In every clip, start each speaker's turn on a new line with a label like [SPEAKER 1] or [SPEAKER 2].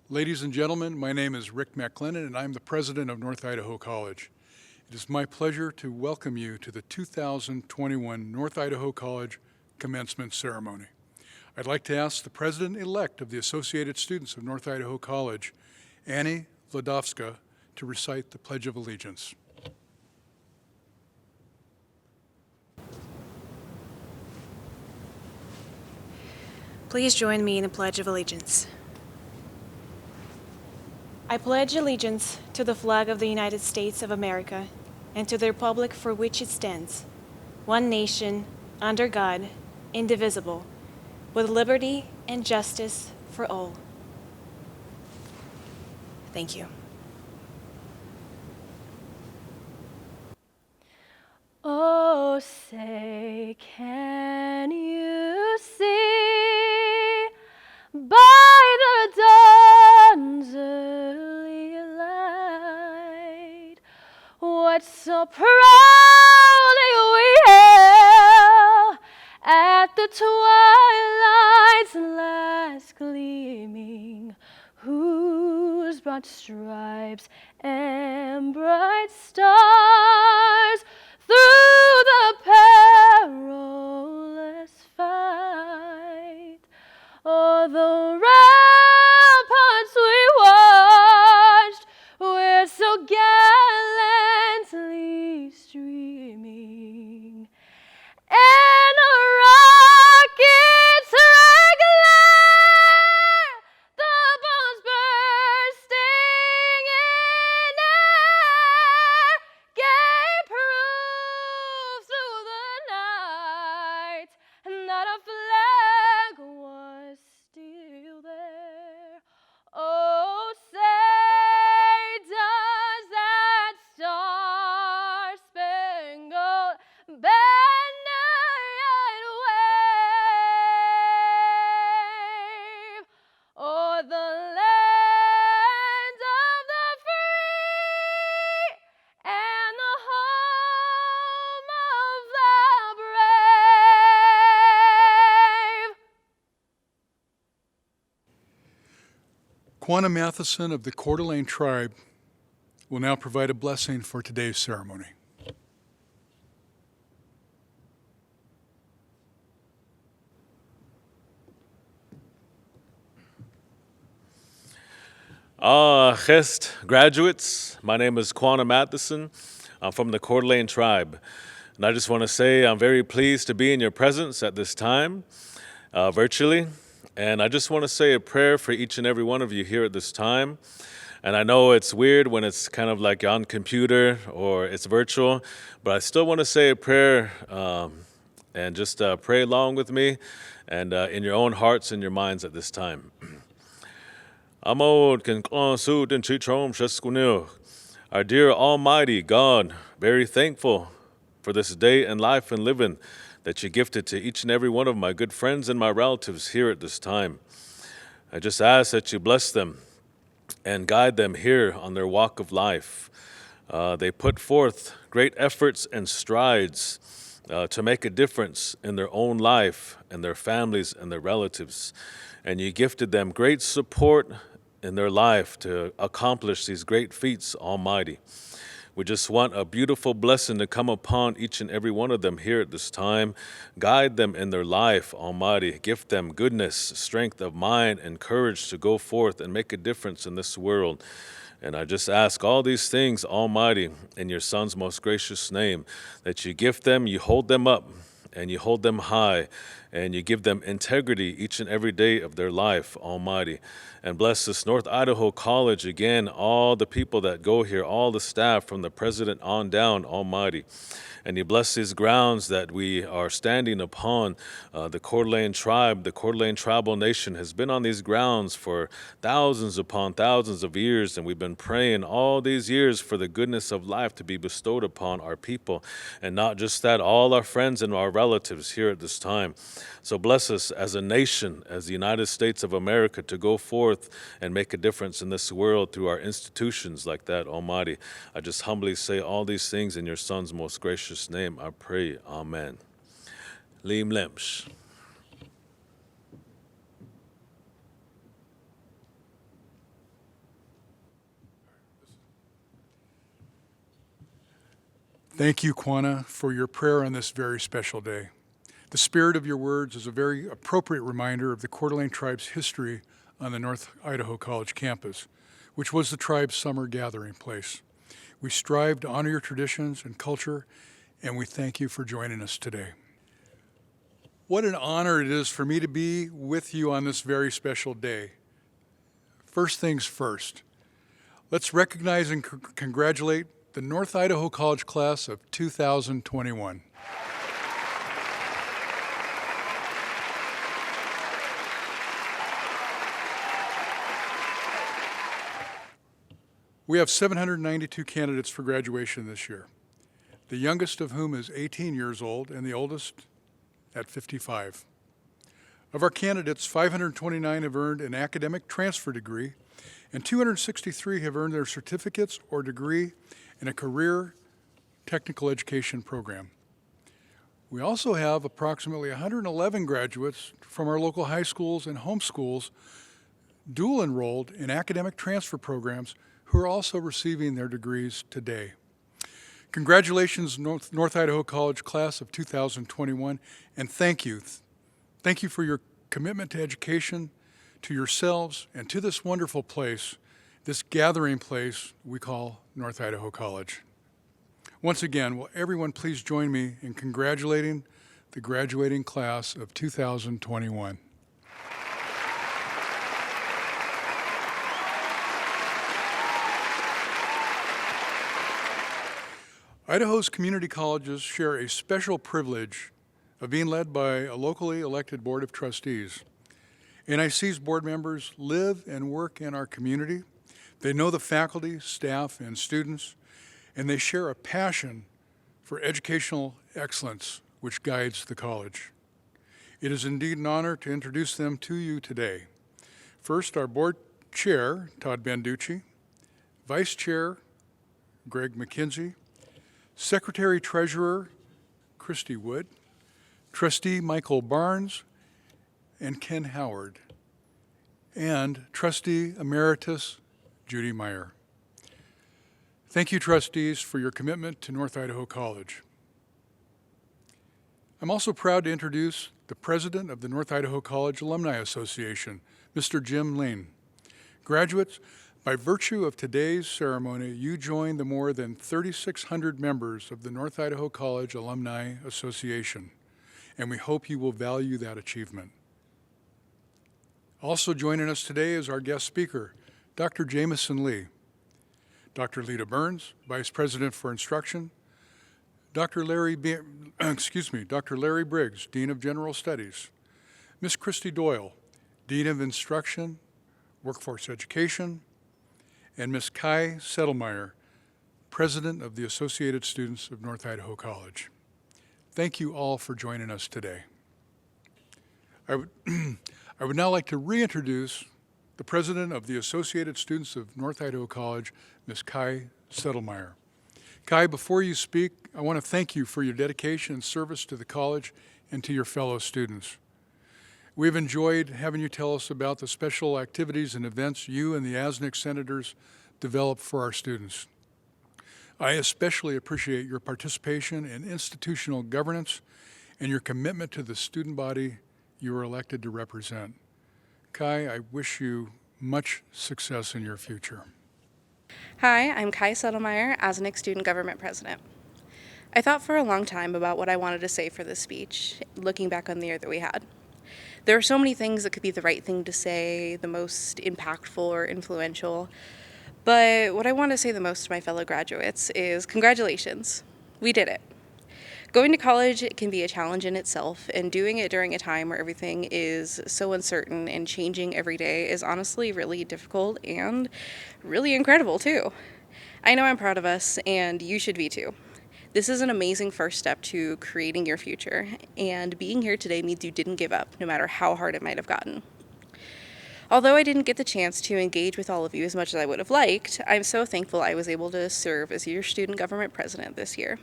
[SPEAKER 1] Ladies and gentlemen, my name is Rick McLennan, and I'm the president of North Idaho College. It is my pleasure to welcome you to the 2021 North Idaho College commencement ceremony. I'd like to ask the president-elect of the Associated Students of North Idaho College, Annie Vladovska, to recite the Pledge of Allegiance.
[SPEAKER 2] Please join me in the Pledge of Allegiance. I pledge allegiance to the flag of the United States of America and to the republic for which it stands, one nation, under God, indivisible, with liberty and justice for all. Thank you.
[SPEAKER 3] Oh, say, can you see by the dawn's early light what so proudly we hail at the twilight's last gleaming, whose broad stripes and bright stars through the perilous fight o'er the ramparts we watched, we're so gallantly streaming, and a rocket's regular, the bombs bursting in air, gave proof through the night that our flag was still there. Oh, say, does that star-spangled banner yet wave o'er the land of the free and the home of the brave?
[SPEAKER 1] Quanah Matheson of the Coeur d'Alene Tribe will now provide a blessing for today's ceremony.
[SPEAKER 4] Gest graduates, my name is Quanah Matheson. I'm from the Coeur d'Alene Tribe. And I just want to say I'm very pleased to be in your presence at this time, virtually. And I just want to say a prayer for each and every one of you here at this time. And I know it's weird when it's kind of like on computer or it's virtual, but I still want to say a prayer and just pray along with me and in your own hearts and your minds at this time. Our dear Almighty God, very thankful for this day and life and living that you gifted to each and every one of my good friends and my relatives here at this time. I just ask that you bless them and guide them here on their walk of life. They put forth great efforts and strides to make a difference in their own life and their families and their relatives. And you gifted them great support in their life to accomplish these great feats, Almighty. We just want a beautiful blessing to come upon each and every one of them here at this time. Guide them in their life, Almighty. Give them goodness, strength of mind, and courage to go forth and make a difference in this world. And I just ask all these things, Almighty, in your Son's most gracious name, that you gift them, you hold them up, and you hold them high, and you give them integrity each and every day of their life, Almighty. And bless this North Idaho College again, all the people that go here, all the staff from the president on down, Almighty. And you bless these grounds that we are standing upon. The Coeur d'Alene Tribe, the Coeur d'Alene Tribal Nation has been on these grounds for thousands upon thousands of years, and we've been praying all these years for the goodness of life to be bestowed upon our people. And not just that, all our friends and our relatives here at this time. So bless us as a nation, as the United States of America, to go forth and make a difference in this world through our institutions like that, Almighty. I just humbly say all these things in your Son's most gracious name, I pray. Amen. Liam Lemsch.
[SPEAKER 1] Thank you, Quanah, for your prayer on this very special day. The spirit of your words is a very appropriate reminder of the Coeur d'Alene tribe's history on the North Idaho College campus, which was the tribe's summer gathering place. We strive to honor your traditions and culture, and we thank you for joining us today. What an honor it is for me to be with you on this very special day. First things first, let's recognize and congratulate the North Idaho College class of 2021. We have 792 candidates for graduation this year, the youngest of whom is 18 years old and the oldest at 55. Of our candidates, 529 have earned an academic transfer degree, and 263 have earned their certificates or degree in a career technical education program. We also have approximately 111 graduates from our local high schools and home schools dual enrolled in academic transfer programs who are also receiving their degrees today. Congratulations, North Idaho College class of 2021, and thank you. Thank you for your commitment to education, to yourselves, and to this wonderful place, this gathering place we call North Idaho College. Once again, will everyone please join me in congratulating the graduating class of 2021. Idaho's community colleges share a special privilege of being led by a locally elected board of trustees. NIC's board members live and work in our community. They know the faculty, staff, and students, and they share a passion for educational excellence which guides the college. It is indeed an honor to introduce them to you today. First, our board chair, Todd Banducci, vice chair, Greg McKenzie, Secretary-Treasurer Christy Wood, Trustee Michael Barnes, and Ken Howard, and Trustee Emeritus Judy Meyer. Thank you, trustees, for your commitment to North Idaho College. I'm also proud to introduce the President of the North Idaho College Alumni Association, Mr. Jim Lane. Graduates, by virtue of today's ceremony, you join the more than 3,600 members of the North Idaho College Alumni Association, and we hope you will value that achievement. Also joining us today is our guest speaker, Dr. Jameson Lee, Dr. Lita Burns, Vice President for Instruction, Dr. Larry Briggs, Dean of General Studies, Ms. Christy Doyle, Dean of Instruction, Workforce Education, and Ms. Kai Settlemeyer, President of the Associated Students of North Idaho College. Thank you all for joining us today. I would now like to reintroduce the President of the Associated Students of North Idaho College, Ms. Kai Settlemeyer. Kai, before you speak, I want to thank you for your dedication and service to the college and to your fellow students. We've enjoyed having you tell us about the special activities and events you and the ASNC senators develop for our students. I especially appreciate your participation in institutional governance and your commitment to the student body you are elected to represent. Kai, I wish you much success in your future.
[SPEAKER 5] Hi, I'm Kai Settlemeyer, ASNC Student Government President. I thought for a long time about what I wanted to say for this speech, looking back on the year that we had. There are so many things that could be the right thing to say, the most impactful or influential, but what I want to say the most to my fellow graduates is congratulations, we did it. Going to college can be a challenge in itself, and doing it during a time where everything is so uncertain and changing every day is honestly really difficult and really incredible too. I know I'm proud of us, and you should be too. This is an amazing first step to creating your future, and being here today means you didn't give up, no matter how hard it might have gotten. Although I didn't get the chance to engage with all of you as much as I would have liked, I'm so thankful I was able to serve as your student government president this year.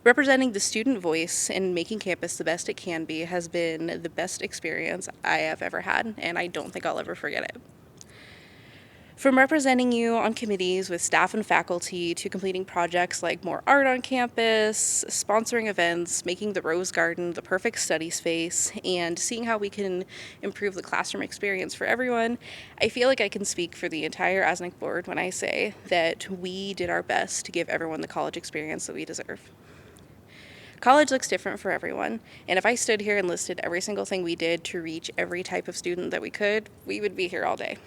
[SPEAKER 5] Representing the student voice and making campus the best it can be has been the best experience I have ever had, and I don't think I'll ever forget it. From representing you on committees with staff and faculty to completing projects like more art on campus, sponsoring events, making the Rose Garden the perfect study space, and seeing how we can improve the classroom experience for everyone, I feel like I can speak for the entire ASNIC board when I say that we did our best to give everyone the college experience that we deserve. College looks different for everyone, and if I stood here and listed every single thing we did to reach every type of student that we could, we would be here all day.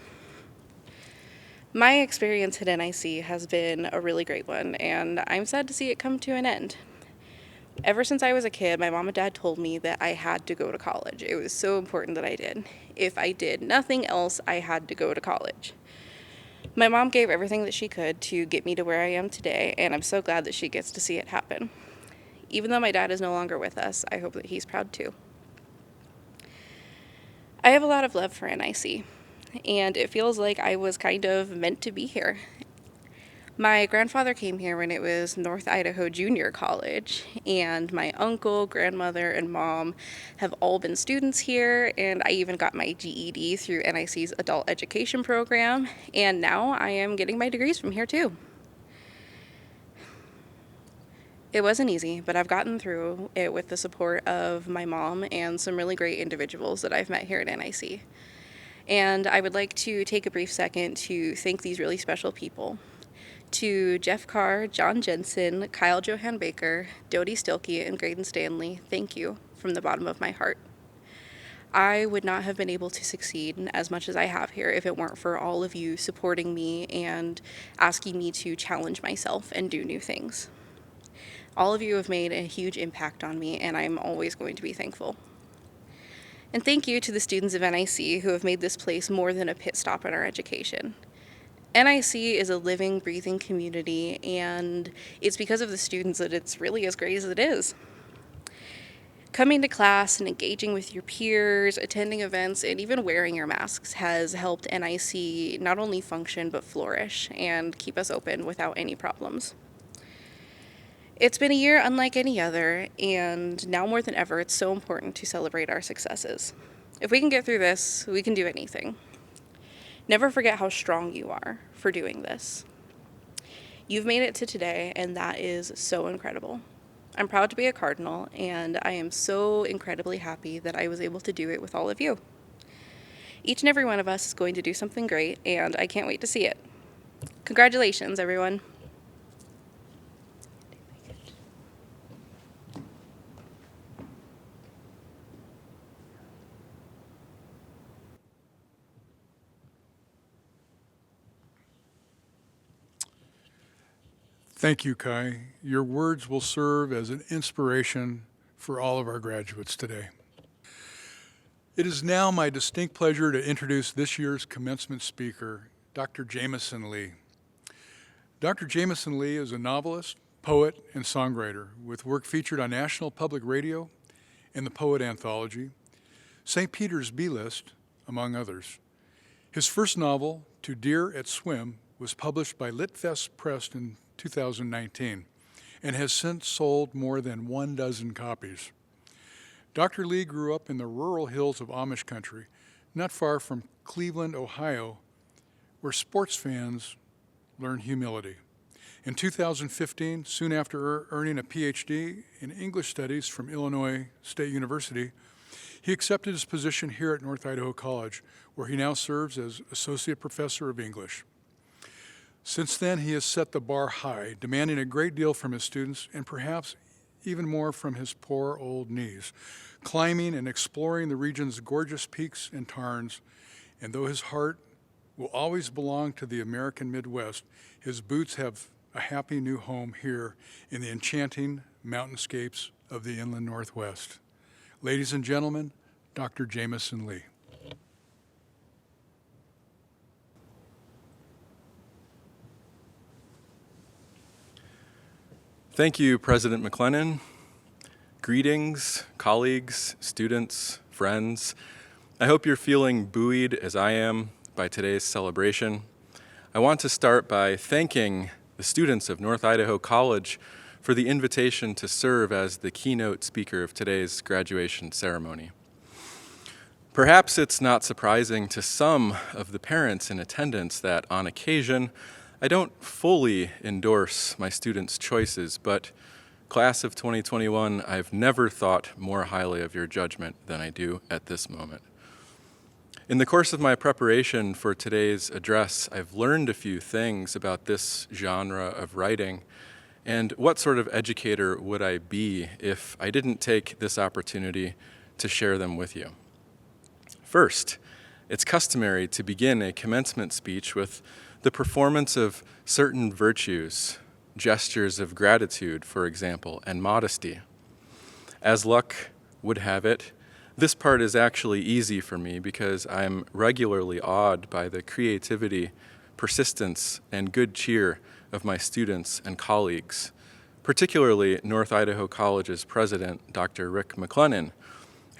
[SPEAKER 5] My experience at NIC has been a really great one, and I'm sad to see it come to an end. Ever since I was a kid, my mom and dad told me that I had to go to college. It was so important that I did. If I did nothing else, I had to go to college. My mom gave everything that she could to get me to where I am today, and I'm so glad that she gets to see it happen. Even though my dad is no longer with us, I hope that he's proud too. I have a lot of love for NIC, and it feels like I was kind of meant to be here. My grandfather came here when it was North Idaho Junior College, and my uncle, grandmother, and mom have all been students here, and I even got my GED through NIC's adult education program, and now I am getting my degrees from here too. It wasn't easy, but I've gotten through it with the support of my mom and some really great individuals that I've met here at NIC. And I would like to take a brief second to thank these really special people. To Jeff Carr, John Jensen, Kyle Johan Baker, Dodie Stilke, and Graydon Stanley, thank you from the bottom of my heart. I would not have been able to succeed as much as I have here if it weren't for all of you supporting me and asking me to challenge myself and do new things. All of you have made a huge impact on me, and I'm always going to be thankful. And thank you to the students of NIC who have made this place more than a pit stop in our education. NIC is a living, breathing community, and it's because of the students that it's really as great as it is. Coming to class and engaging with your peers, attending events, and even wearing your masks has helped NIC not only function but flourish and keep us open without any problems. It's been a year unlike any other, and now more than ever, it's so important to celebrate our successes. If we can get through this, we can do anything. Never forget how strong you are for doing this. You've made it to today, and that is so incredible. I'm proud to be a Cardinal, and I am so incredibly happy that I was able to do it with all of you. Each and every one of us is going to do something great, and I can't wait to see it. Congratulations, everyone.
[SPEAKER 1] Thank you, Kai. Your words will serve as an inspiration for all of our graduates today. It is now my distinct pleasure to introduce this year's commencement speaker, Dr. Jameson Lee. Dr. Jameson Lee is a novelist, poet, and songwriter with work featured on National Public Radio and the Poet Anthology, St. Peter's B-List, among others. His first novel, To Deer at Swim, was published by Litfest Press in 2019 and has since sold more than 12 copies. Dr. Lee grew up in the rural hills of Amish country, not far from Cleveland, Ohio, where sports fans learn humility. In 2015, soon after earning a PhD in English Studies from Illinois State University, he accepted his position here at North Idaho College, where he now serves as Associate Professor of English. Since then, he has set the bar high, demanding a great deal from his students and perhaps even more from his poor old knees, climbing and exploring the region's gorgeous peaks and tarns. And though his heart will always belong to the American Midwest, his boots have a happy new home here in the enchanting mountainscapes of the inland Northwest. Ladies and gentlemen, Dr. Jameson Lee.
[SPEAKER 6] Thank you, President McLennan. Greetings, colleagues, students, friends. I hope you're feeling buoyed as I am by today's celebration. I want to start by thanking the students of North Idaho College for the invitation to serve as the keynote speaker of today's graduation ceremony. Perhaps it's not surprising to some of the parents in attendance that on occasion, I don't fully endorse my students' choices, but class of 2021, I've never thought more highly of your judgment than I do at this moment. In the course of my preparation for today's address, I've learned a few things about this genre of writing and what sort of educator would I be if I didn't take this opportunity to share them with you. First, it's customary to begin a commencement speech with the performance of certain virtues, gestures of gratitude, for example, and modesty. As luck would have it, this part is actually easy for me because I'm regularly awed by the creativity, persistence, and good cheer of my students and colleagues, particularly North Idaho College's president, Dr. Rick McLennan,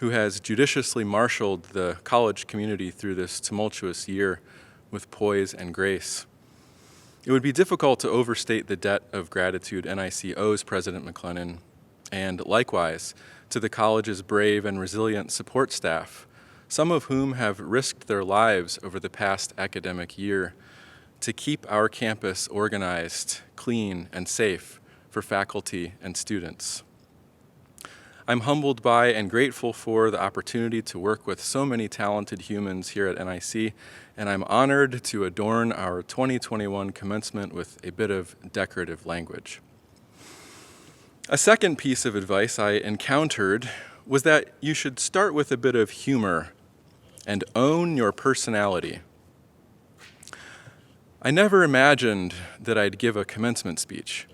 [SPEAKER 6] who has judiciously marshaled the college community through this tumultuous year with poise and grace. It would be difficult to overstate the debt of gratitude NIC owes President McLennan, and likewise to the college's brave and resilient support staff, some of whom have risked their lives over the past academic year to keep our campus organized, clean, and safe for faculty and students. I'm humbled by and grateful for the opportunity to work with so many talented humans here at NIC, and I'm honored to adorn our 2021 commencement with a bit of decorative language. A second piece of advice I encountered was that you should start with a bit of humor and own your personality. I never imagined that I'd give a commencement speech,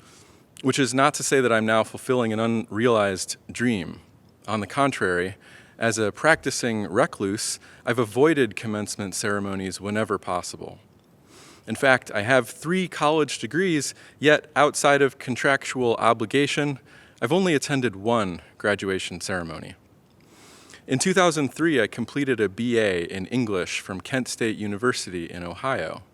[SPEAKER 6] which is not to say that I'm now fulfilling an unrealized dream. On the contrary, as a practicing recluse, I've avoided commencement ceremonies whenever possible. In fact, I have 3 college degrees, yet outside of contractual obligation, I've only attended 1 graduation ceremony. In 2003, I completed a BA in English from Kent State University in Ohio.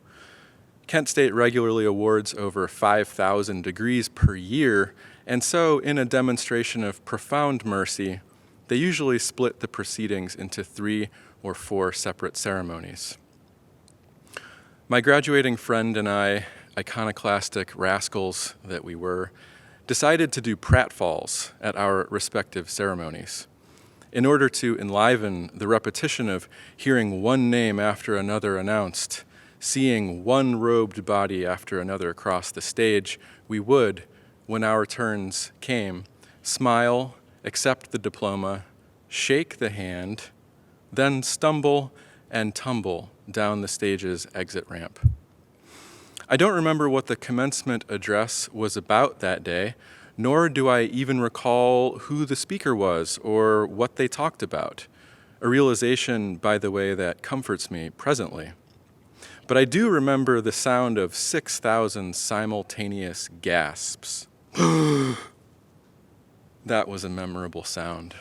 [SPEAKER 6] Kent State regularly awards over 5,000 degrees per year, and so in a demonstration of profound mercy, they usually split the proceedings into 3 or 4 separate ceremonies. My graduating friend and I, iconoclastic rascals that we were, decided to do pratfalls at our respective ceremonies in order to enliven the repetition of hearing one name after another announced. Seeing one robed body after another across the stage, we would, when our turns came, smile, accept the diploma, shake the hand, then stumble and tumble down the stage's exit ramp. I don't remember what the commencement address was about that day, nor do I even recall who the speaker was or what they talked about, a realization, by the way, that comforts me presently. But I do remember the sound of 6,000 simultaneous gasps. That was a memorable sound.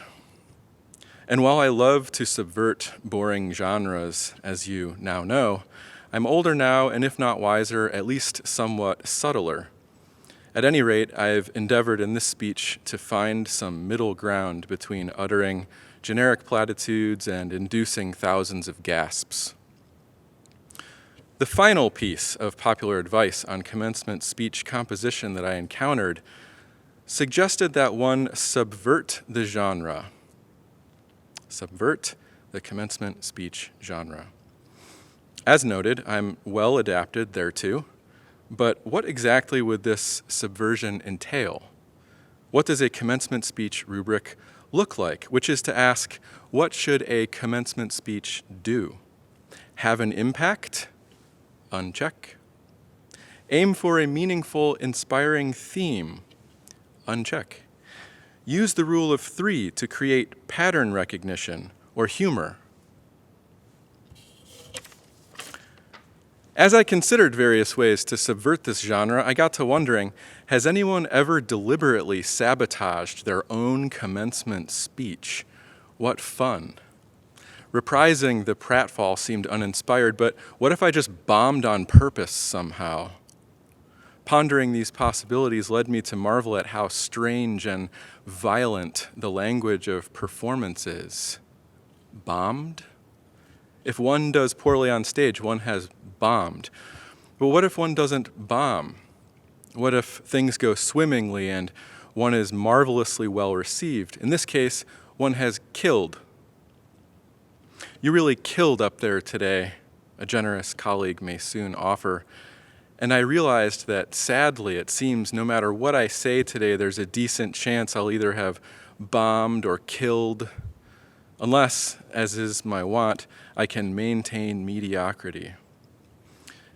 [SPEAKER 6] And while I love to subvert boring genres, as you now know, I'm older now, and if not wiser, at least somewhat subtler. At any rate, I've endeavored in this speech to find some middle ground between uttering generic platitudes and inducing thousands of gasps. The final piece of popular advice on commencement speech composition that I encountered suggested that one subvert the genre. Subvert the commencement speech genre. As noted, I'm well adapted thereto, but what exactly would this subversion entail? What does a commencement speech rubric look like? Which is to ask, what should a commencement speech do? Have an impact? Uncheck. Aim for a meaningful, inspiring theme. Uncheck. Use the rule of 3 to create pattern recognition or humor. As I considered various ways to subvert this genre, I got to wondering, has anyone ever deliberately sabotaged their own commencement speech? What fun. Reprising the pratfall seemed uninspired, but what if I just bombed on purpose somehow? Pondering these possibilities led me to marvel at how strange and violent the language of performance is. Bombed If one does poorly on stage, one has bombed. But what if one doesn't bomb? What if things go swimmingly and one is marvelously well received? In this case, one has killed. You really killed up there today, a generous colleague may soon offer. And I realized that sadly, it seems no matter what I say today, there's a decent chance I'll either have bombed or killed, unless, as is my wont, I can maintain mediocrity.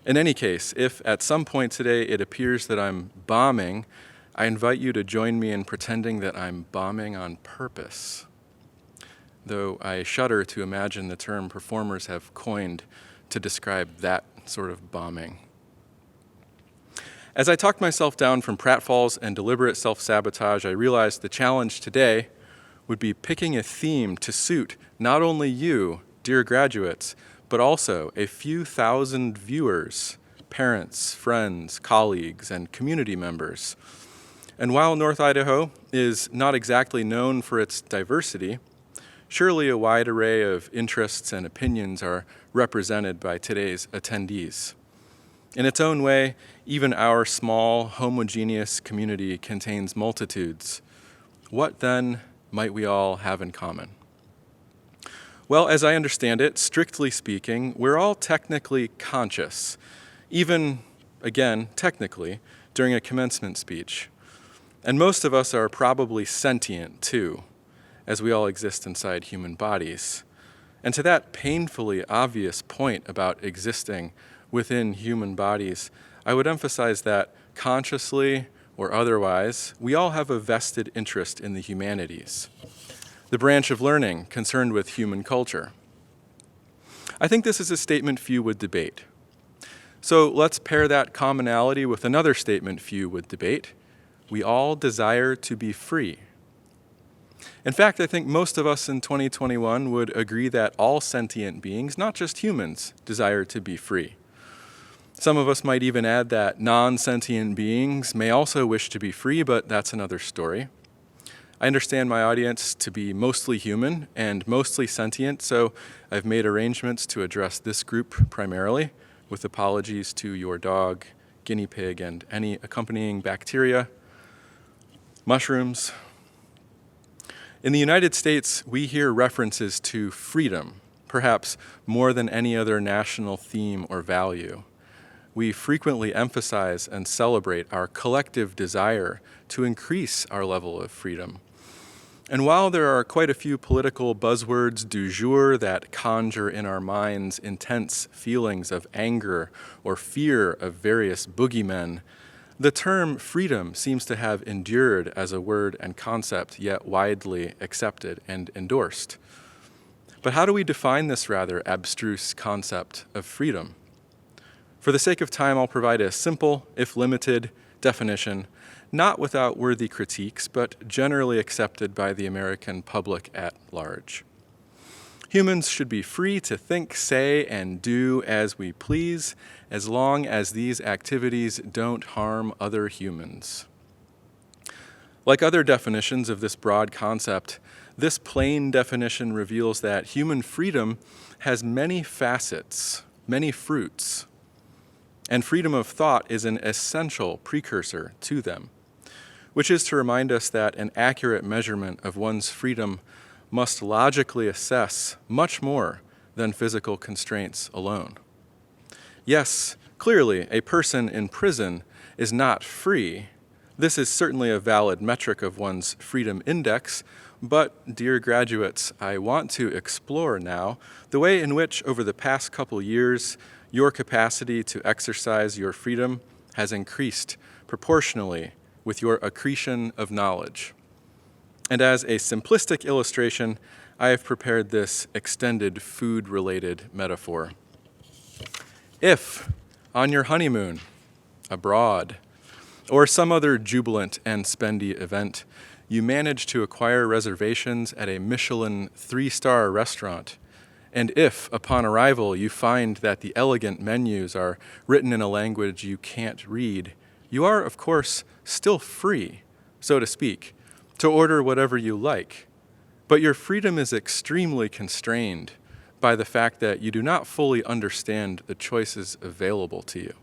[SPEAKER 6] In any case, if at some point today it appears that I'm bombing, I invite you to join me in pretending that I'm bombing on purpose, though I shudder to imagine the term performers have coined to describe that sort of bombing. As I talked myself down from pratfalls and deliberate self-sabotage, I realized the challenge today would be picking a theme to suit not only you, dear graduates, but also a few thousand viewers, parents, friends, colleagues, and community members. And while North Idaho is not exactly known for its diversity, surely a wide array of interests and opinions are represented by today's attendees. In its own way, even our small, homogeneous community contains multitudes. What then might we all have in common? Well, as I understand it, strictly speaking, we're all technically conscious, even, again, technically, during a commencement speech. And most of us are probably sentient, too, as we all exist inside human bodies. And to that painfully obvious point about existing within human bodies, I would emphasize that consciously or otherwise, we all have a vested interest in the humanities, the branch of learning concerned with human culture. I think this is a statement few would debate. So let's pair that commonality with another statement few would debate. We all desire to be free. In fact, I think most of us in 2021 would agree that all sentient beings, not just humans, desire to be free. Some of us might even add that non-sentient beings may also wish to be free, but that's another story. I understand my audience to be mostly human and mostly sentient, so I've made arrangements to address this group primarily, with apologies to your dog, guinea pig, and any accompanying bacteria, mushrooms. In the United States, we hear references to freedom, perhaps more than any other national theme or value. We frequently emphasize and celebrate our collective desire to increase our level of freedom. And while there are quite a few political buzzwords du jour that conjure in our minds intense feelings of anger or fear of various boogeymen, the term freedom seems to have endured as a word and concept yet widely accepted and endorsed. But how do we define this rather abstruse concept of freedom? For the sake of time, I'll provide a simple, if limited, definition, not without worthy critiques, but generally accepted by the American public at large. Humans should be free to think, say, and do as we please, as long as these activities don't harm other humans. Like other definitions of this broad concept, this plain definition reveals that human freedom has many facets, many fruits, and freedom of thought is an essential precursor to them, which is to remind us that an accurate measurement of one's freedom must logically assess much more than physical constraints alone. Yes, clearly, a person in prison is not free. This is certainly a valid metric of one's freedom index, but, dear graduates, I want to explore now the way in which, over the past couple years, your capacity to exercise your freedom has increased proportionally with your accretion of knowledge. And as a simplistic illustration, I have prepared this extended food-related metaphor. If, on your honeymoon, abroad, or some other jubilant and spendy event, you manage to acquire reservations at a Michelin 3-star restaurant, and if, upon arrival, you find that the elegant menus are written in a language you can't read, you are, of course, still free, so to speak, to order whatever you like. But your freedom is extremely constrained by the fact that you do not fully understand the choices available to you.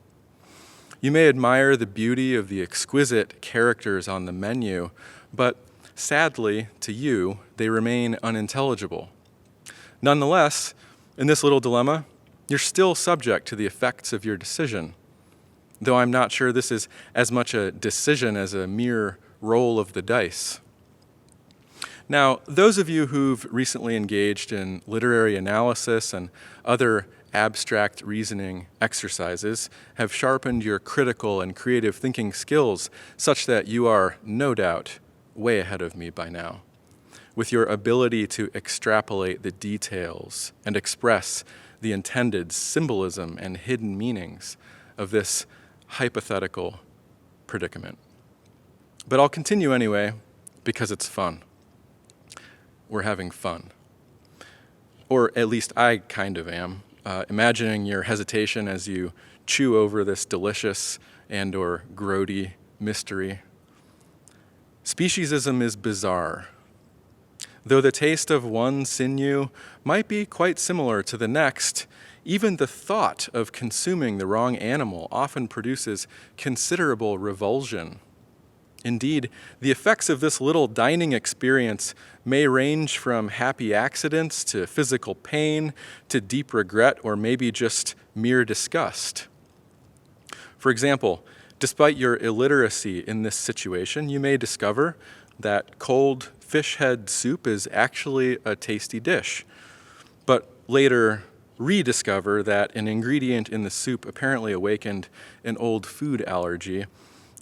[SPEAKER 6] You may admire the beauty of the exquisite characters on the menu, but sadly, to you, they remain unintelligible. Nonetheless, in this little dilemma, you're still subject to the effects of your decision, though I'm not sure this is as much a decision as a mere roll of the dice. Now, those of you who've recently engaged in literary analysis and other abstract reasoning exercises have sharpened your critical and creative thinking skills such that you are, no doubt, way ahead of me by now, with your ability to extrapolate the details and express the intended symbolism and hidden meanings of this hypothetical predicament. But I'll continue anyway because it's fun. We're having fun. Or at least I kind of am. Imagining your hesitation as you chew over this delicious and or grody mystery. Speciesism is bizarre. Though the taste of one sinew might be quite similar to the next, even the thought of consuming the wrong animal often produces considerable revulsion. Indeed, the effects of this little dining experience may range from happy accidents to physical pain to deep regret or maybe just mere disgust. For example, despite your illiteracy in this situation, you may discover that cold fish head soup is actually a tasty dish, but later rediscover that an ingredient in the soup apparently awakened an old food allergy,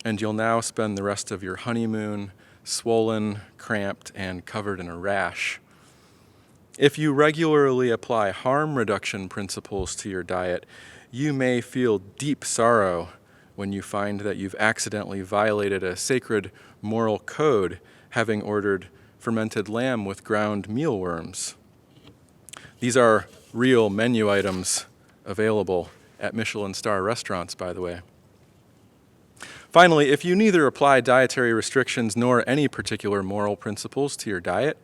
[SPEAKER 6] and you'll now spend the rest of your honeymoon swollen, cramped, and covered in a rash. If you regularly apply harm reduction principles to your diet, you may feel deep sorrow when you find that you've accidentally violated a sacred moral code, having ordered fermented lamb with ground mealworms. These are real menu items available at Michelin star restaurants, by the way. Finally, if you neither apply dietary restrictions nor any particular moral principles to your diet,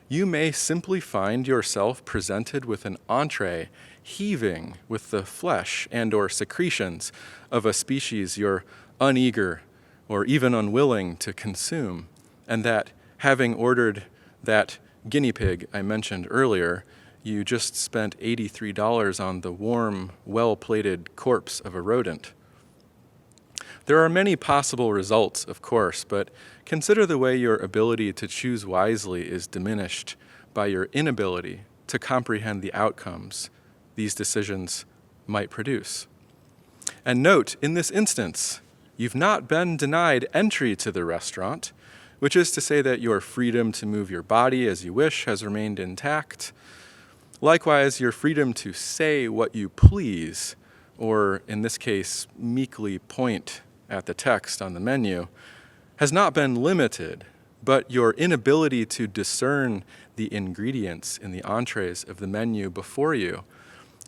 [SPEAKER 6] you may simply find yourself presented with an entree heaving with the flesh and or secretions of a species you're uneager or even unwilling to consume, and that, having ordered that guinea pig I mentioned earlier, you just spent $83 on the warm, well-plated corpse of a rodent. There are many possible results, of course, but consider the way your ability to choose wisely is diminished by your inability to comprehend the outcomes these decisions might produce. And note, in this instance, you've not been denied entry to the restaurant, which is to say that your freedom to move your body as you wish has remained intact. Likewise, your freedom to say what you please, or in this case, meekly point at the text on the menu, has not been limited, but your inability to discern the ingredients in the entrees of the menu before you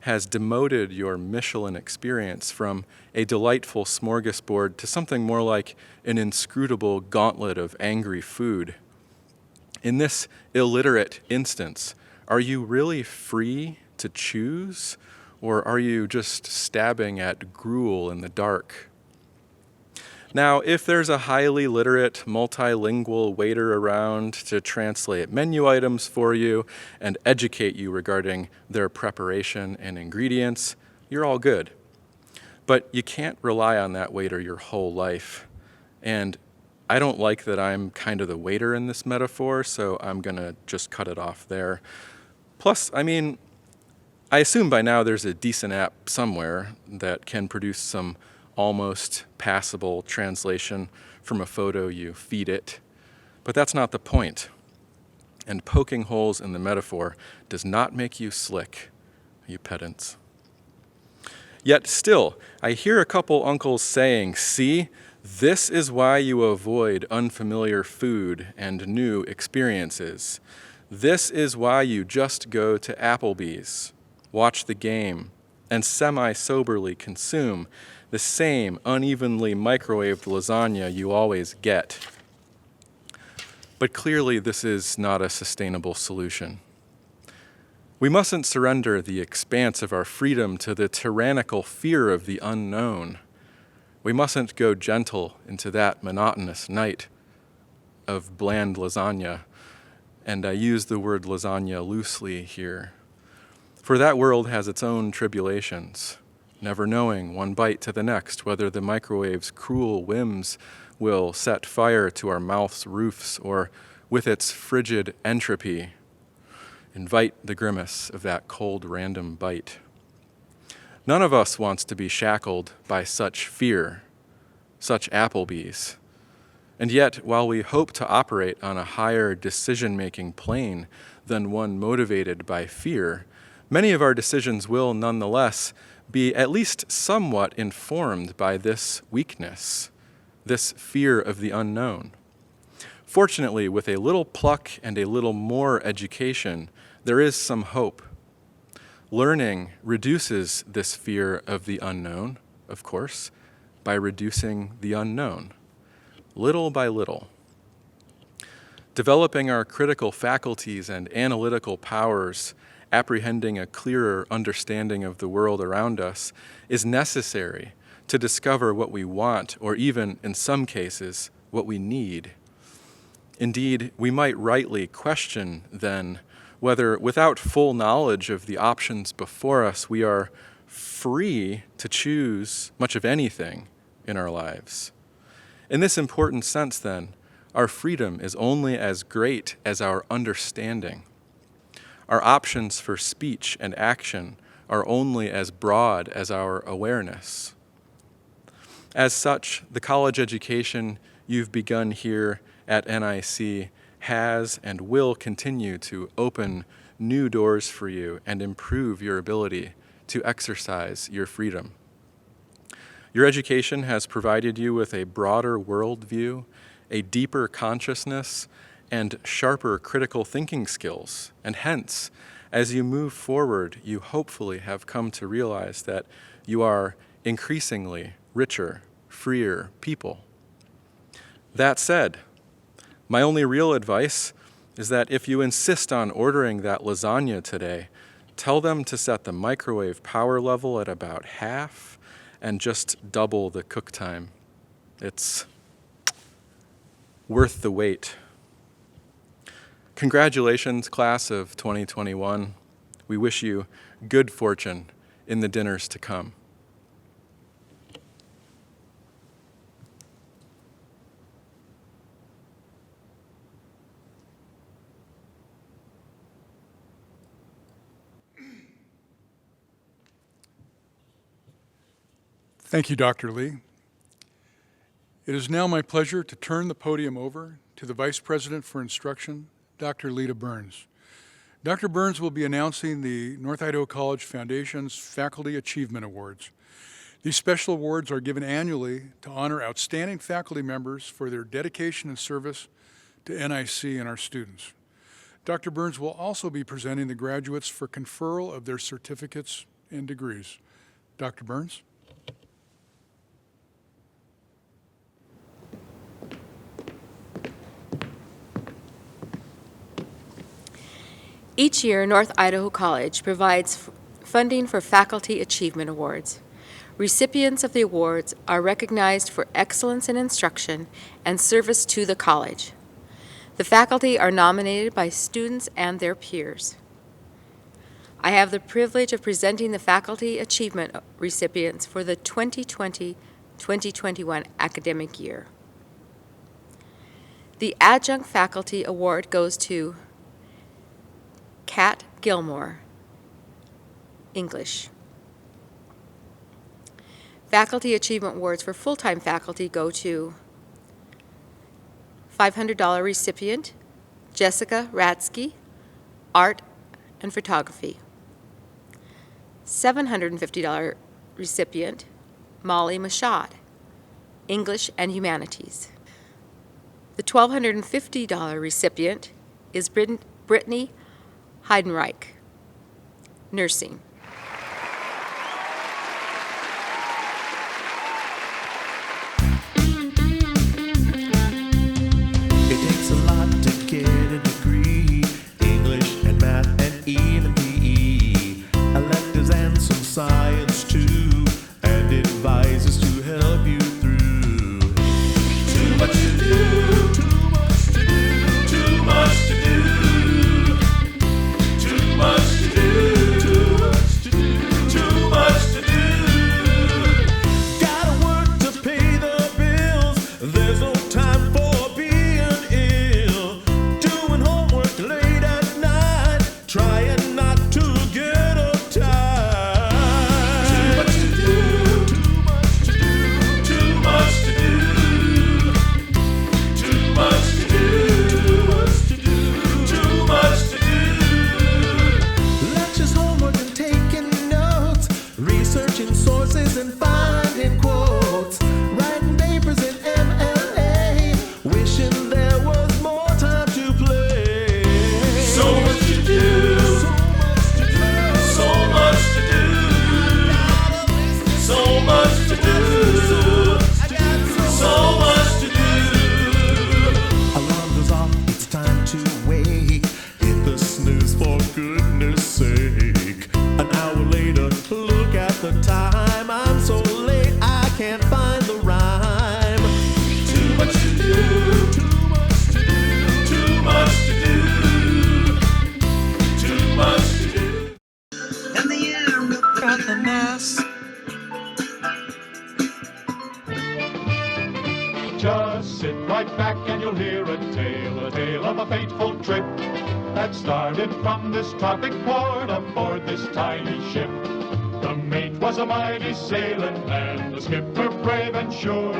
[SPEAKER 6] has demoted your Michelin experience from a delightful smorgasbord to something more like an inscrutable gauntlet of angry food. In this illiterate instance, are you really free to choose, or are you just stabbing at gruel in the dark? Now, if there's a highly literate, multilingual waiter around to translate menu items for you and educate you regarding their preparation and ingredients, you're all good. But you can't rely on that waiter your whole life. And I don't like that I'm kind of the waiter in this metaphor, so I'm going to just cut it off there. Plus, I assume by now there's a decent app somewhere that can produce some almost passable translation from a photo you feed it. But that's not the point. And poking holes in the metaphor does not make you slick, you pedants. Yet still, I hear a couple uncles saying, "See, this is why you avoid unfamiliar food and new experiences. This is why you just go to Applebee's, watch the game, and semi-soberly consume the same unevenly microwaved lasagna you always get." But clearly this is not a sustainable solution. We mustn't surrender the expanse of our freedom to the tyrannical fear of the unknown. We mustn't go gentle into that monotonous night of bland lasagna, and I use the word lasagna loosely here. For that world has its own tribulations, never knowing one bite to the next whether the microwave's cruel whims will set fire to our mouths' roofs or, with its frigid entropy, invite the grimace of that cold random bite. None of us wants to be shackled by such fear, such Applebee's. And yet, while we hope to operate on a higher decision-making plane than one motivated by fear, many of our decisions will nonetheless be at least somewhat informed by this weakness, this fear of the unknown. Fortunately, with a little pluck and a little more education, there is some hope. Learning reduces this fear of the unknown, of course, by reducing the unknown, little by little. Developing our critical faculties and analytical powers, apprehending a clearer understanding of the world around us, is necessary to discover what we want, or even, in some cases, what we need. Indeed, we might rightly question, then, whether, without full knowledge of the options before us, we are free to choose much of anything in our lives. In this important sense, then, our freedom is only as great as our understanding. Our options for speech and action are only as broad as our awareness. As such, the college education you've begun here at NIC has and will continue to open new doors for you and improve your ability to exercise your freedom. Your education has provided you with a broader worldview, a deeper consciousness, and sharper critical thinking skills, and hence, as you move forward, you hopefully have come to realize that you are increasingly richer, freer people. That said, my only real advice is that if you insist on ordering that lasagna today, tell them to set the microwave power level at about half and just double the cook time. It's worth the wait. Congratulations, class of 2021. We wish you good fortune in the dinners to come.
[SPEAKER 1] Thank you, Dr. Lee. It is now my pleasure to turn the podium over to the Vice President for Instruction, Dr. Lita Burns. Dr. Burns will be announcing the North Idaho College Foundation's Faculty Achievement Awards. These special awards are given annually to honor outstanding faculty members for their dedication and service to NIC and our students. Dr. Burns will also be presenting the graduates for conferral of their certificates and degrees. Dr. Burns?
[SPEAKER 7] Each year, North Idaho College provides funding for Faculty Achievement Awards. Recipients of the awards are recognized for excellence in instruction and service to the college. The faculty are nominated by students and their peers. I have the privilege of presenting the Faculty Achievement recipients for the 2020-2021 academic year. The Adjunct Faculty Award goes to Kat Gilmore, English. Faculty Achievement Awards for full-time faculty go to $500 recipient, Jessica Ratsky, Art and Photography. $750 recipient, Molly Mashad, English and Humanities. The $1,250 recipient is Brittany Heidenreich, Nursing.
[SPEAKER 8] It takes a lot to get a degree, English and math and even PE. researching sources and finding quotes, writing papers in MLA, wishing there was more time to play. So much to do, so much to do, so much to do, so much to do. Alarm goes off, it's time to wake. Hit the snooze for goodness sake. An hour later, look at the time. I'm so late, I can't find the rhyme. Too much to do, too much to do, too much to do, too much to do. And the air will cut the mess.
[SPEAKER 9] Just sit right back and you'll hear a tale of a fateful trip that started from this tropic port aboard this tiny ship. The mate was a mighty sailing man, the skipper brave and sure.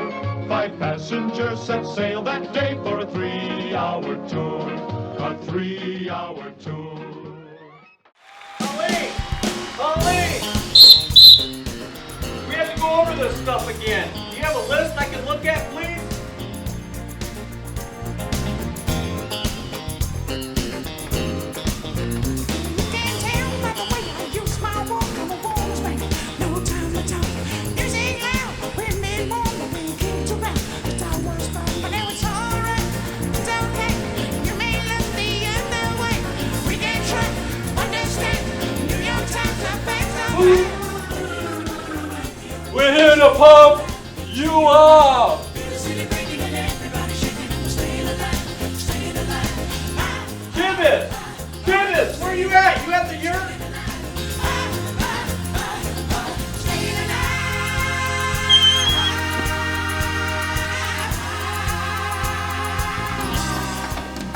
[SPEAKER 9] 5 passengers set sail that day for a 3-hour tour, a 3-hour tour.
[SPEAKER 10] Colleen! Colleen! We have to go over this stuff again. Do you have a list I can look at, please? We're here to pump you up! Kibitz, where you at? You at the yurt?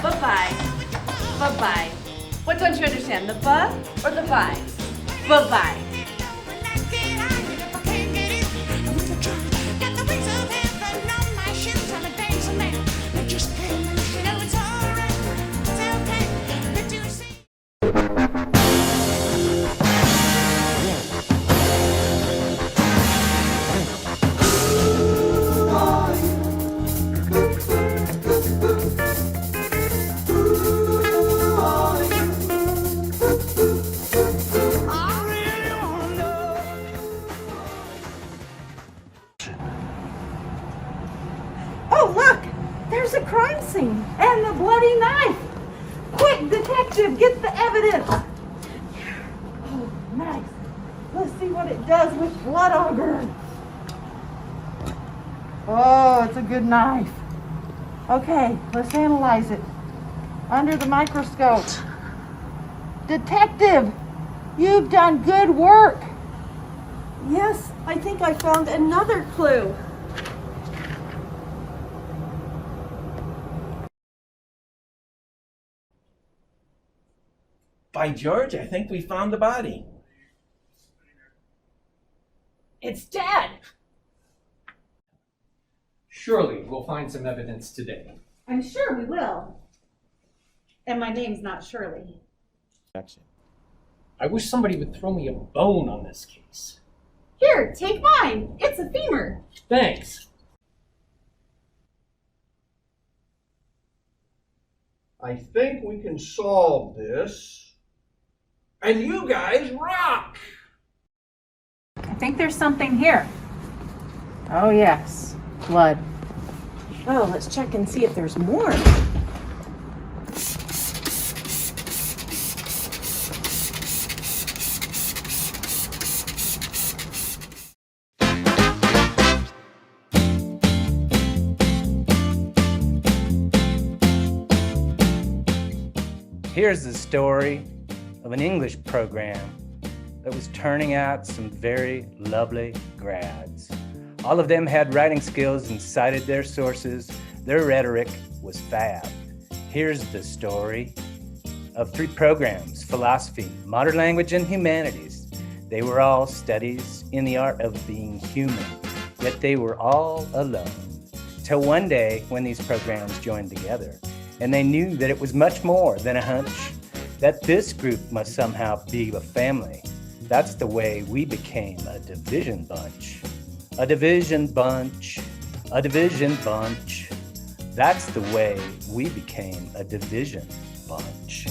[SPEAKER 3] Bye-bye. Bye-bye. What don't you understand, the buh or the bye? Bye-bye.
[SPEAKER 11] Oh, look! There's a crime scene and the bloody knife! Quick, detective, get the evidence! Oh, nice. Let's see what it does with blood auger. Oh, it's a good knife. Okay, let's analyze it. Under the microscope. Detective, you've done good work. Yes, I think I found another clue.
[SPEAKER 12] By George, I think we found the body.
[SPEAKER 11] It's Dad.
[SPEAKER 10] Surely we'll find some evidence today.
[SPEAKER 11] I'm sure we will. And my name's not Shirley.
[SPEAKER 10] I wish somebody would throw me a bone on this case.
[SPEAKER 11] Here, take mine. It's a femur.
[SPEAKER 10] Thanks.
[SPEAKER 13] I think we can solve this. And you guys rock!
[SPEAKER 11] I think there's something here. Oh, yes. Blood. Oh, let's check and see if there's more.
[SPEAKER 14] Here's the story of an English program that was turning out some very lovely grads. All of them had writing skills and cited their sources. Their rhetoric was fab. Here's the story of 3 programs: philosophy, modern language, and humanities. They were all studies in the art of being human, yet they were all alone. Till one day when these programs joined together, and they knew that it was much more than a hunch, that this group must somehow be a family. That's the way we became a division bunch. A division bunch. A division bunch. That's the way we became a division bunch.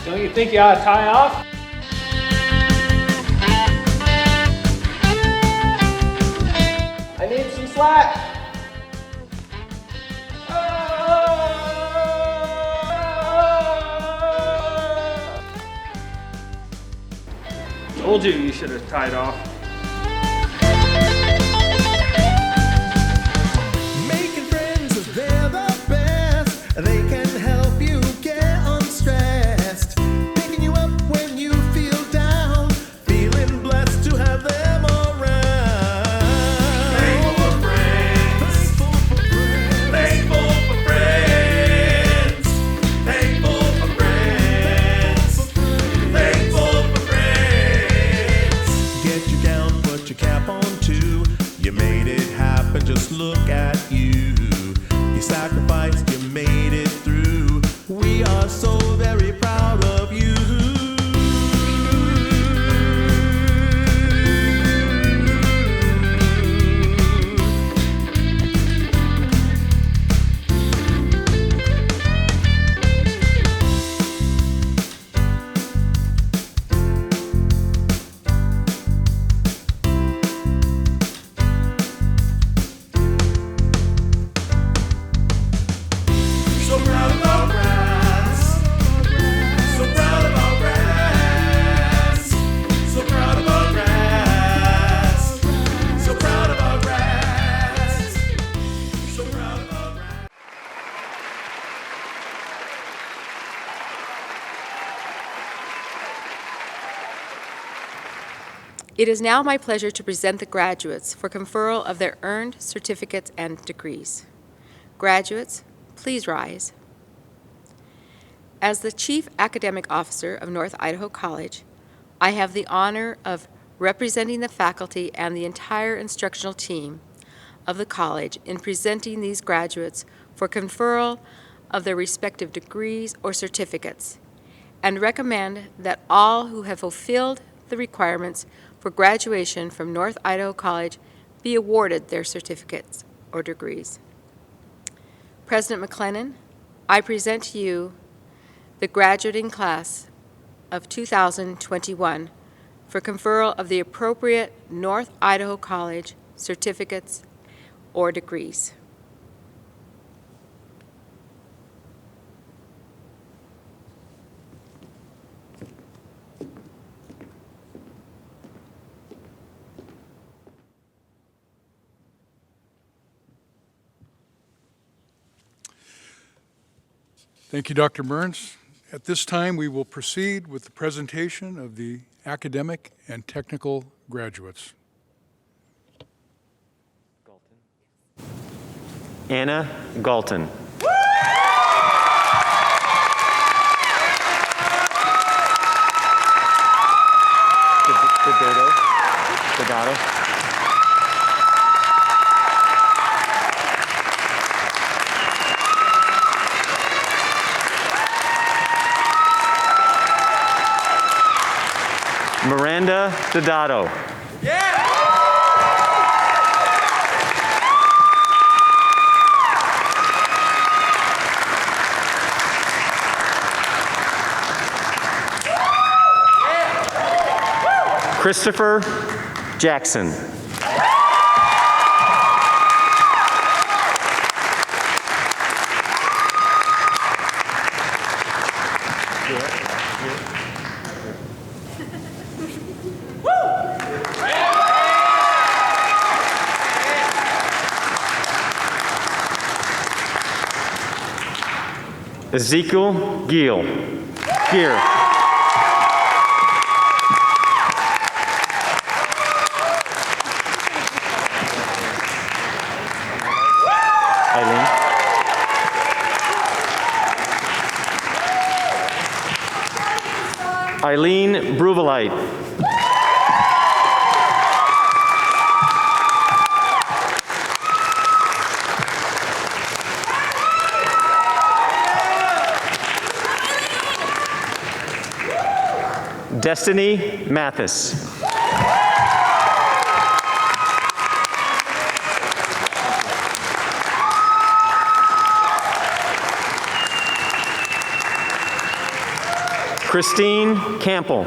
[SPEAKER 10] Don't you think you ought to tie off? I need some slack. Told you should have tied off.
[SPEAKER 8] Making friends is they're the best. They can help you get unstressed. Picking you up when you feel down. Feeling blessed to have them around. Thankful for friends. Thankful for friends. Thankful for friends. Thankful for friends. Get you down, put your cap on too. You made it happen, just look at you. You sacrificed, you made it through. We are so very proud of you. So proud of our grads. So proud of our grads. So proud of our grads. So proud of our grads. So proud of our grads.
[SPEAKER 7] It is now my pleasure to present the graduates for conferral of their earned certificates and degrees. Graduates, please rise. As the Chief Academic Officer of North Idaho College, I have the honor of representing the faculty and the entire instructional team of the college in presenting these graduates for conferral of their respective degrees or certificates, and recommend that all who have fulfilled the requirements for graduation from North Idaho College be awarded their certificates or degrees. President McLennan, I present to you the graduating class of 2021 for conferral of the appropriate North Idaho College certificates or degrees.
[SPEAKER 1] Thank you, Dr. Burns. At this time, we will proceed with the presentation of the academic and technical graduates.
[SPEAKER 15] Anna Galton. Dodato. Miranda Dodato. Christopher Jackson. Ezekiel Gill. Gear. Eileen Bruvelite. Destiny Mathis. Christine Campbell.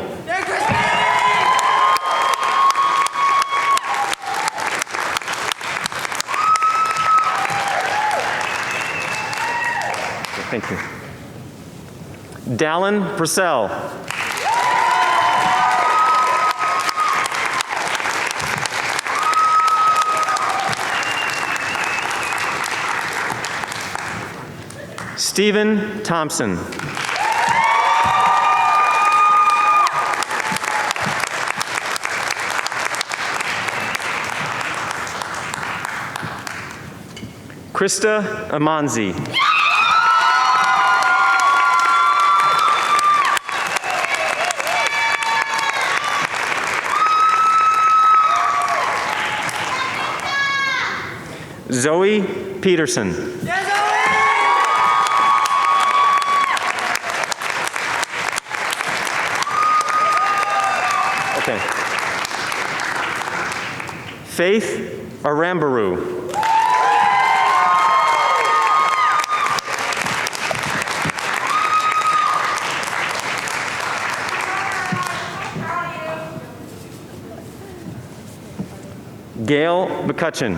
[SPEAKER 15] Thank you. Dallin Purcell. Stephen Thompson. Krista Amanzi. Zoe Peterson. Okay. Faith Arambaru. Gail McCutcheon.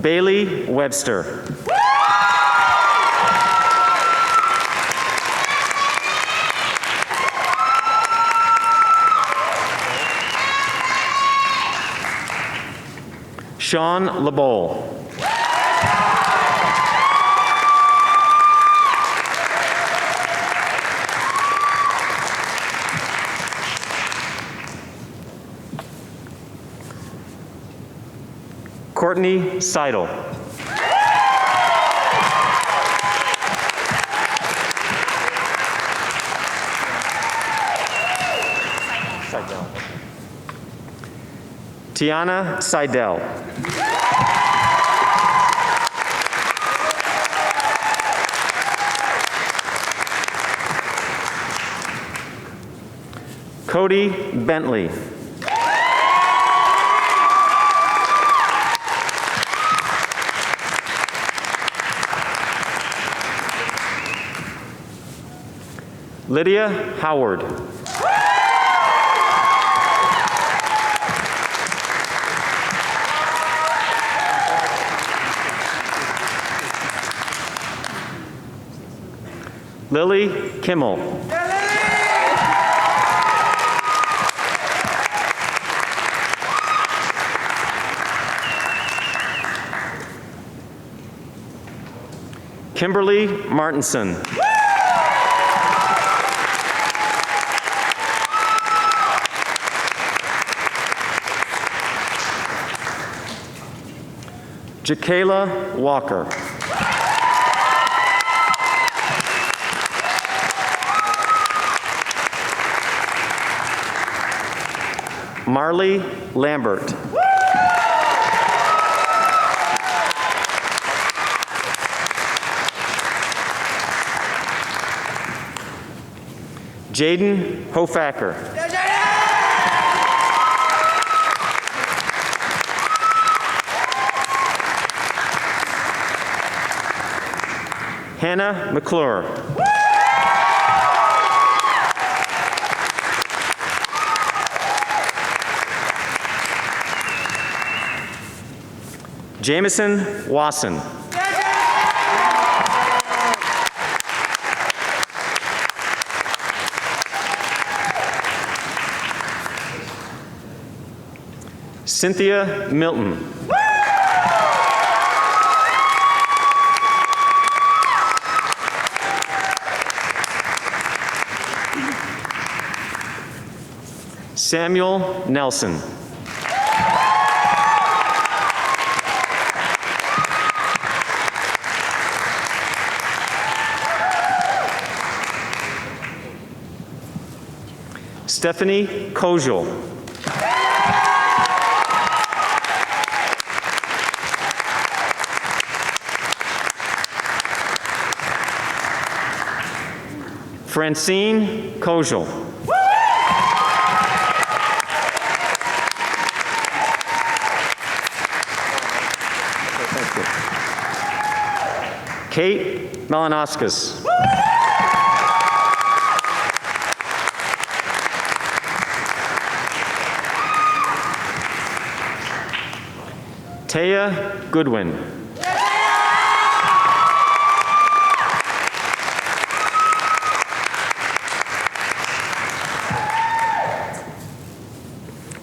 [SPEAKER 15] Bailey Webster. Sean LeBole. Courtney Seidel. Tiana Seidel. Cody Bentley. Lydia Howard. Lily Kimmel. Kimberly Martinson. Jakayla Walker. Marley Lambert. Jaden Hofacker. Hannah McClure. Jameson Wasson. Cynthia Milton. Samuel Nelson. Stephanie Kojul. Francine Kojul. Kate Malinauskas. Taya Goodwin.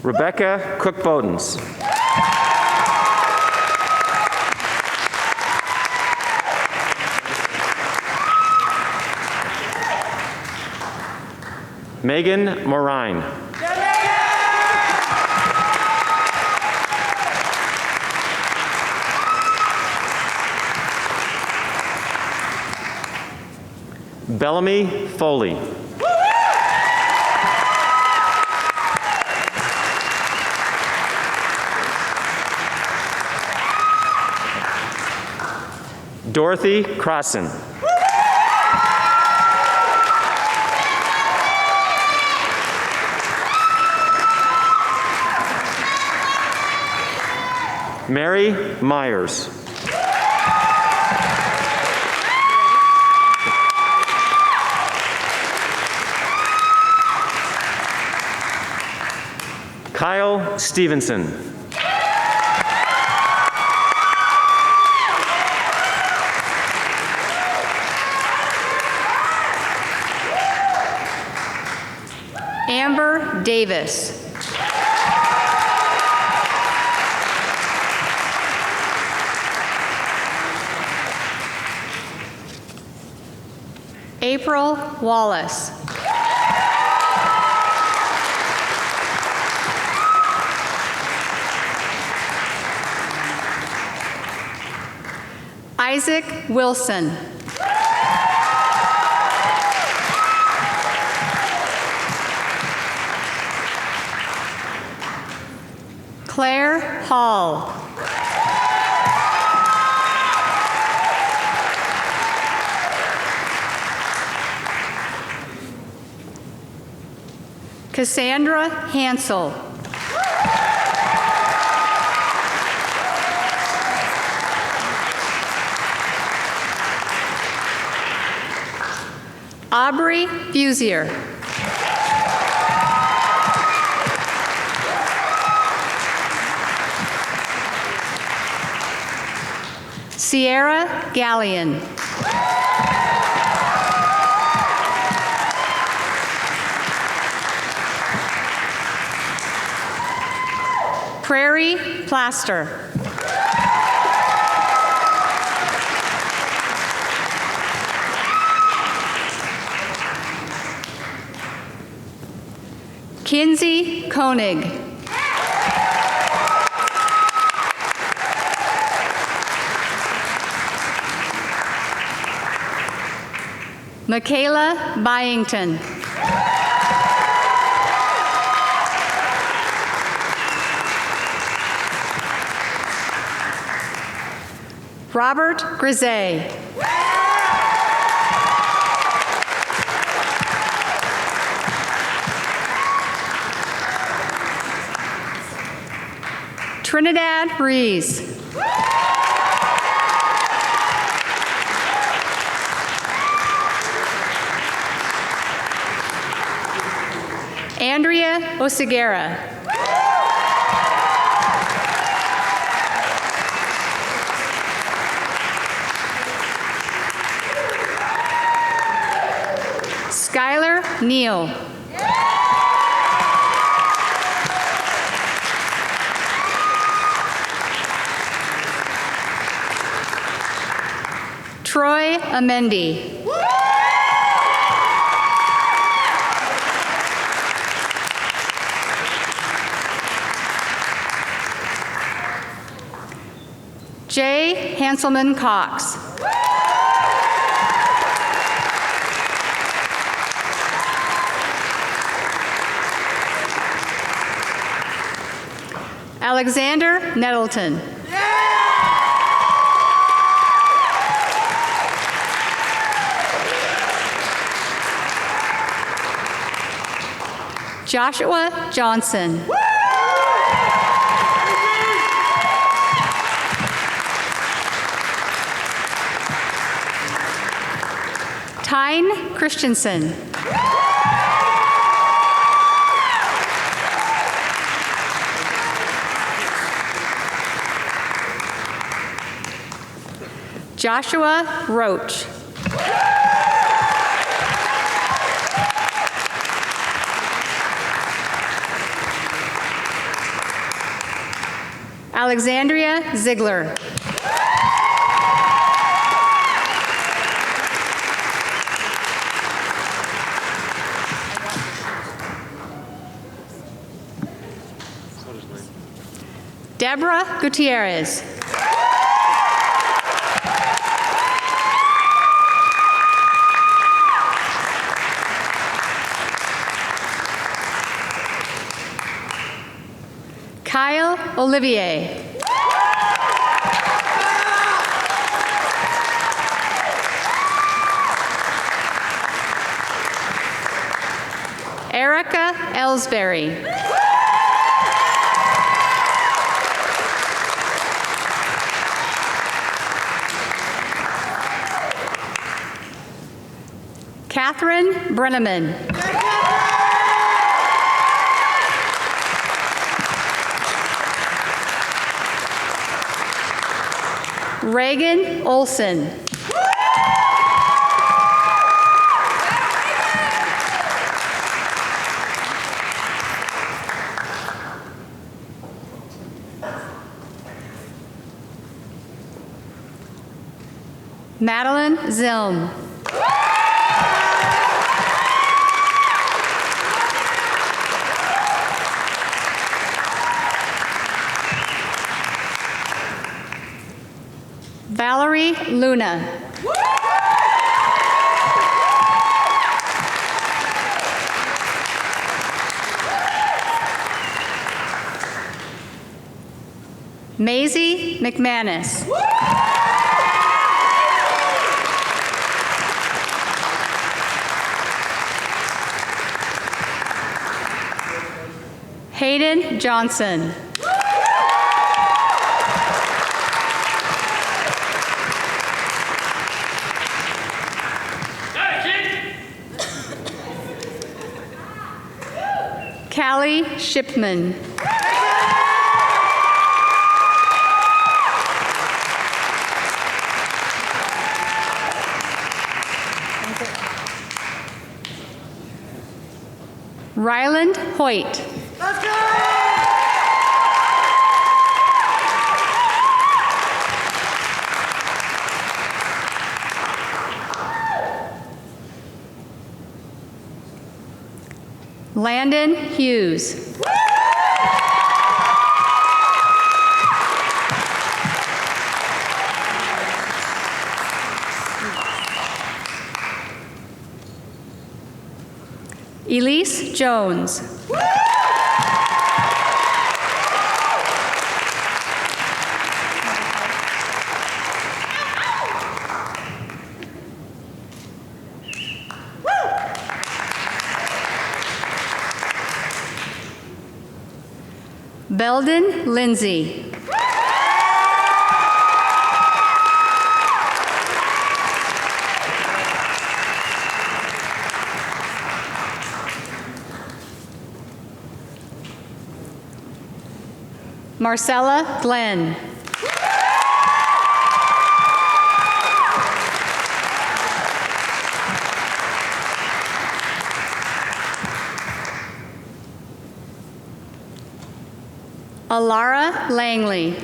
[SPEAKER 15] Rebecca Cook-Bodens. Megan Morine. Bellamy Foley. Dorothy Crossan. Mary Myers. Kyle Stevenson.
[SPEAKER 16] Amber Davis. April Wallace. Isaac Wilson. Claire Hall. Cassandra Hansel. Aubrey Fusier. Sierra Gallion. Prairie Plaster. Kinsey Koenig. Michaela Byington. Robert Grisey. Trinidad Rees. Andrea Oseguera. Skylar Neal. Troy Amendi. Jay Hanselman Cox. Alexander Nettleton. Joshua Johnson. Tyne Christensen. Joshua Roach. Alexandria Ziegler. Deborah Gutierrez. Kyle Olivier. Erica Ellsbury. Catherine Brenneman. Reagan Olson. Madeline Zilm. Valerie Luna. Maisie McManus. Hayden Johnson. Callie Shipman. Ryland Hoyt. Landon Hughes. Elise Jones. Belden Lindsay. Marcella Glenn. Alara Langley.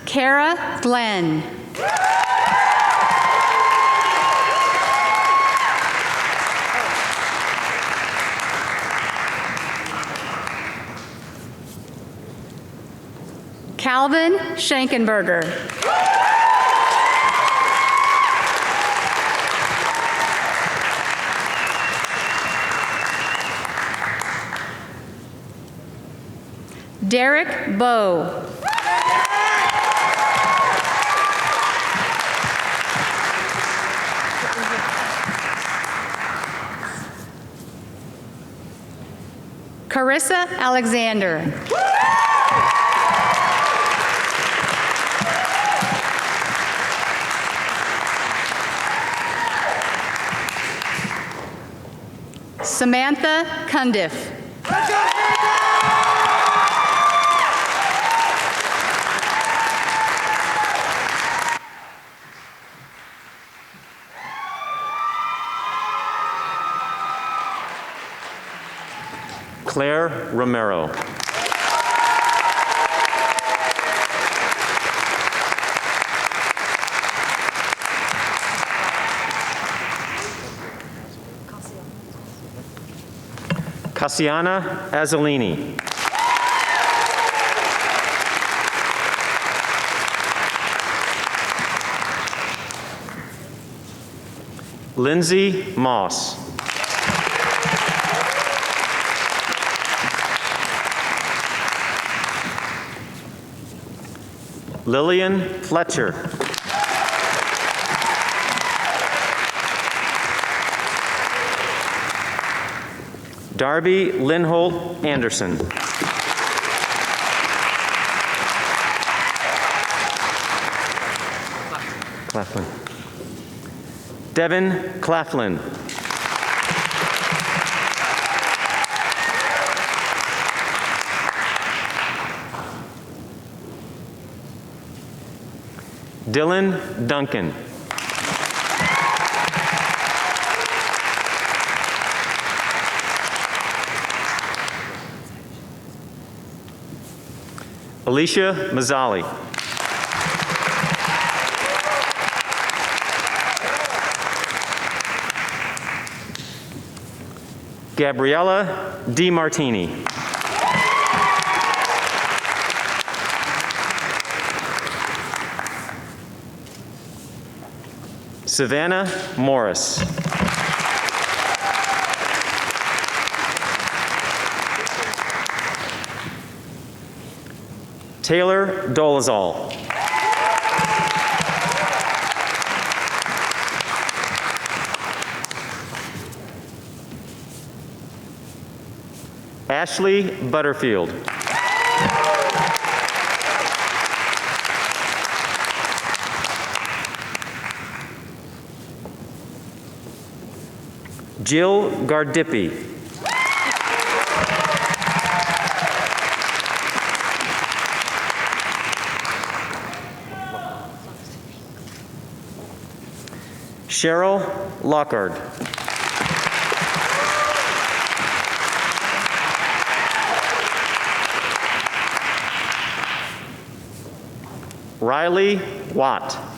[SPEAKER 16] Kara Glenn. Calvin Schenkenberger. Derek Bowe. Carissa Alexander. Samantha Cundiff.
[SPEAKER 15] Claire Romero. Cassiana Azzolini. Lindsay Moss. Lillian Fletcher. Darby Linholt Anderson. Claflin. Devin Claflin. Dylan Duncan. Alicia Mazzali. Gabriella DiMartini. Savannah Morris. Taylor Dolezal. Ashley Butterfield. Jill Gardippi. Cheryl Lockhart. Riley Watt.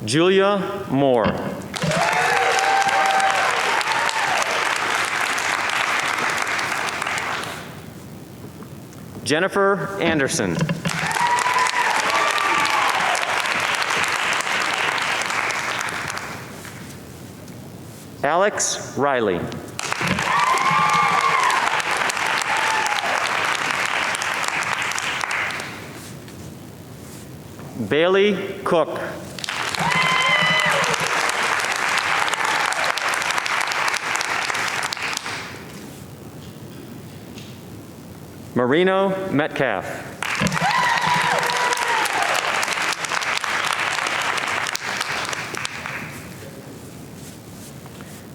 [SPEAKER 15] Julia Moore. Jennifer Anderson. Alex Riley. Bailey Cook. Marino Metcalf.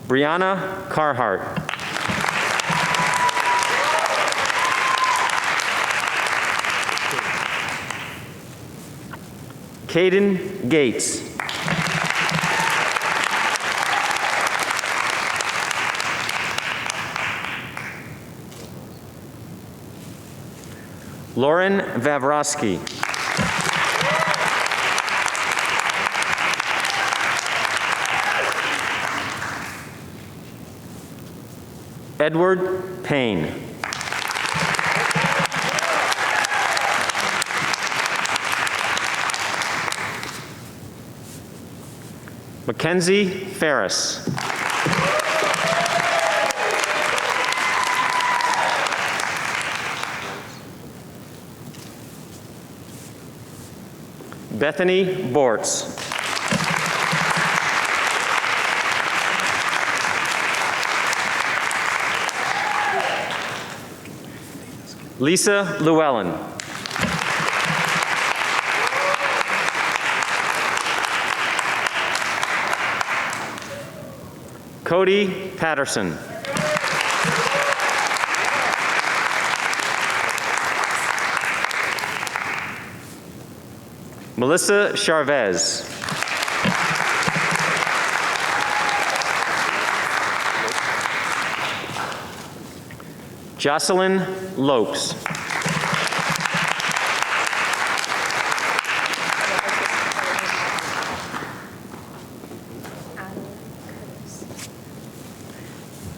[SPEAKER 15] Brianna Carhart. Caden Gates. Lauren Vavrosky. Edward Payne. Mackenzie Ferris. Bethany Bortz. Lisa Llewellyn. Cody Patterson. Melissa Charvez. Jocelyn Lopes.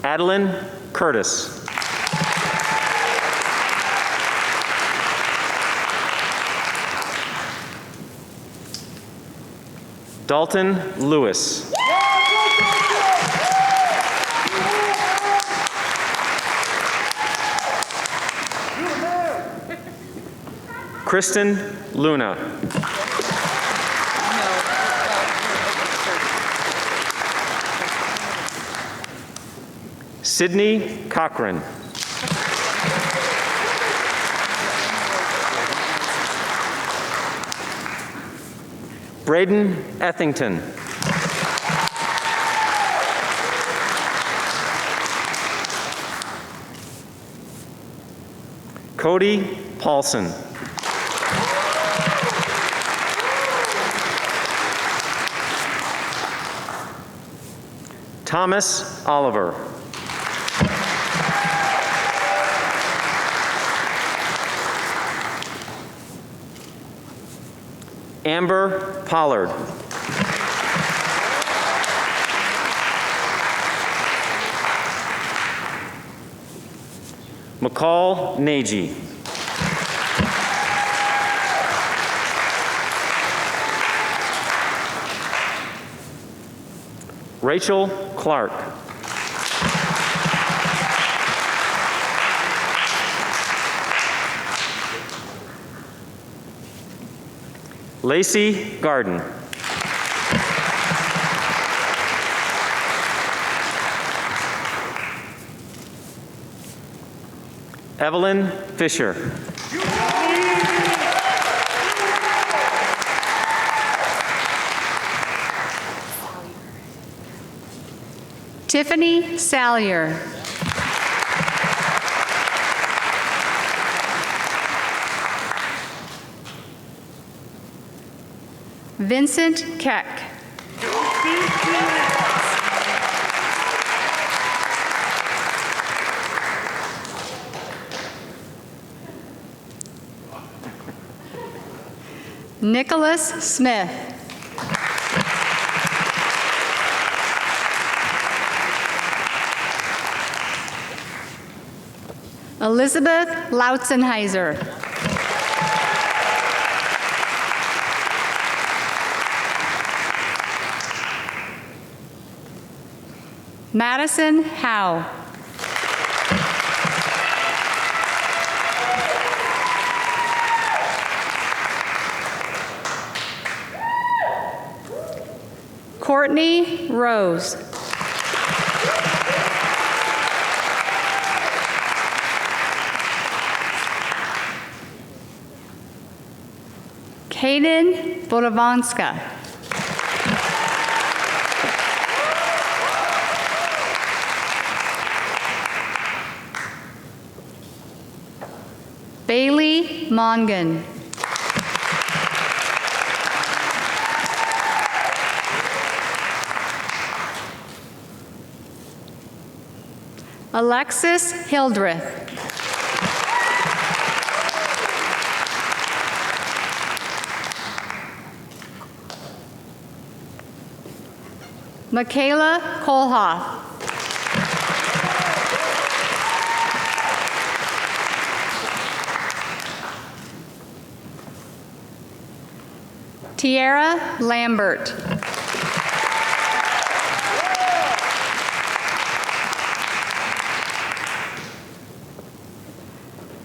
[SPEAKER 15] Adeline Curtis. Dalton Lewis. Kristen Luna. Sydney Cochran. Braden Ethington. Cody Paulson. Thomas Oliver. Amber Pollard. McCall Nagy. Rachel Clark. Lacey Garden. Evelyn Fisher.
[SPEAKER 16] Tiffany Salyer. Vincent Keck. Nicholas Smith. Elizabeth Lautzenheiser. Madison Howe. Courtney Rose. Hayden Bolovanska. Bailey Mongan. Alexis Hildreth. Michaela Kohlhoff. Tiara Lambert.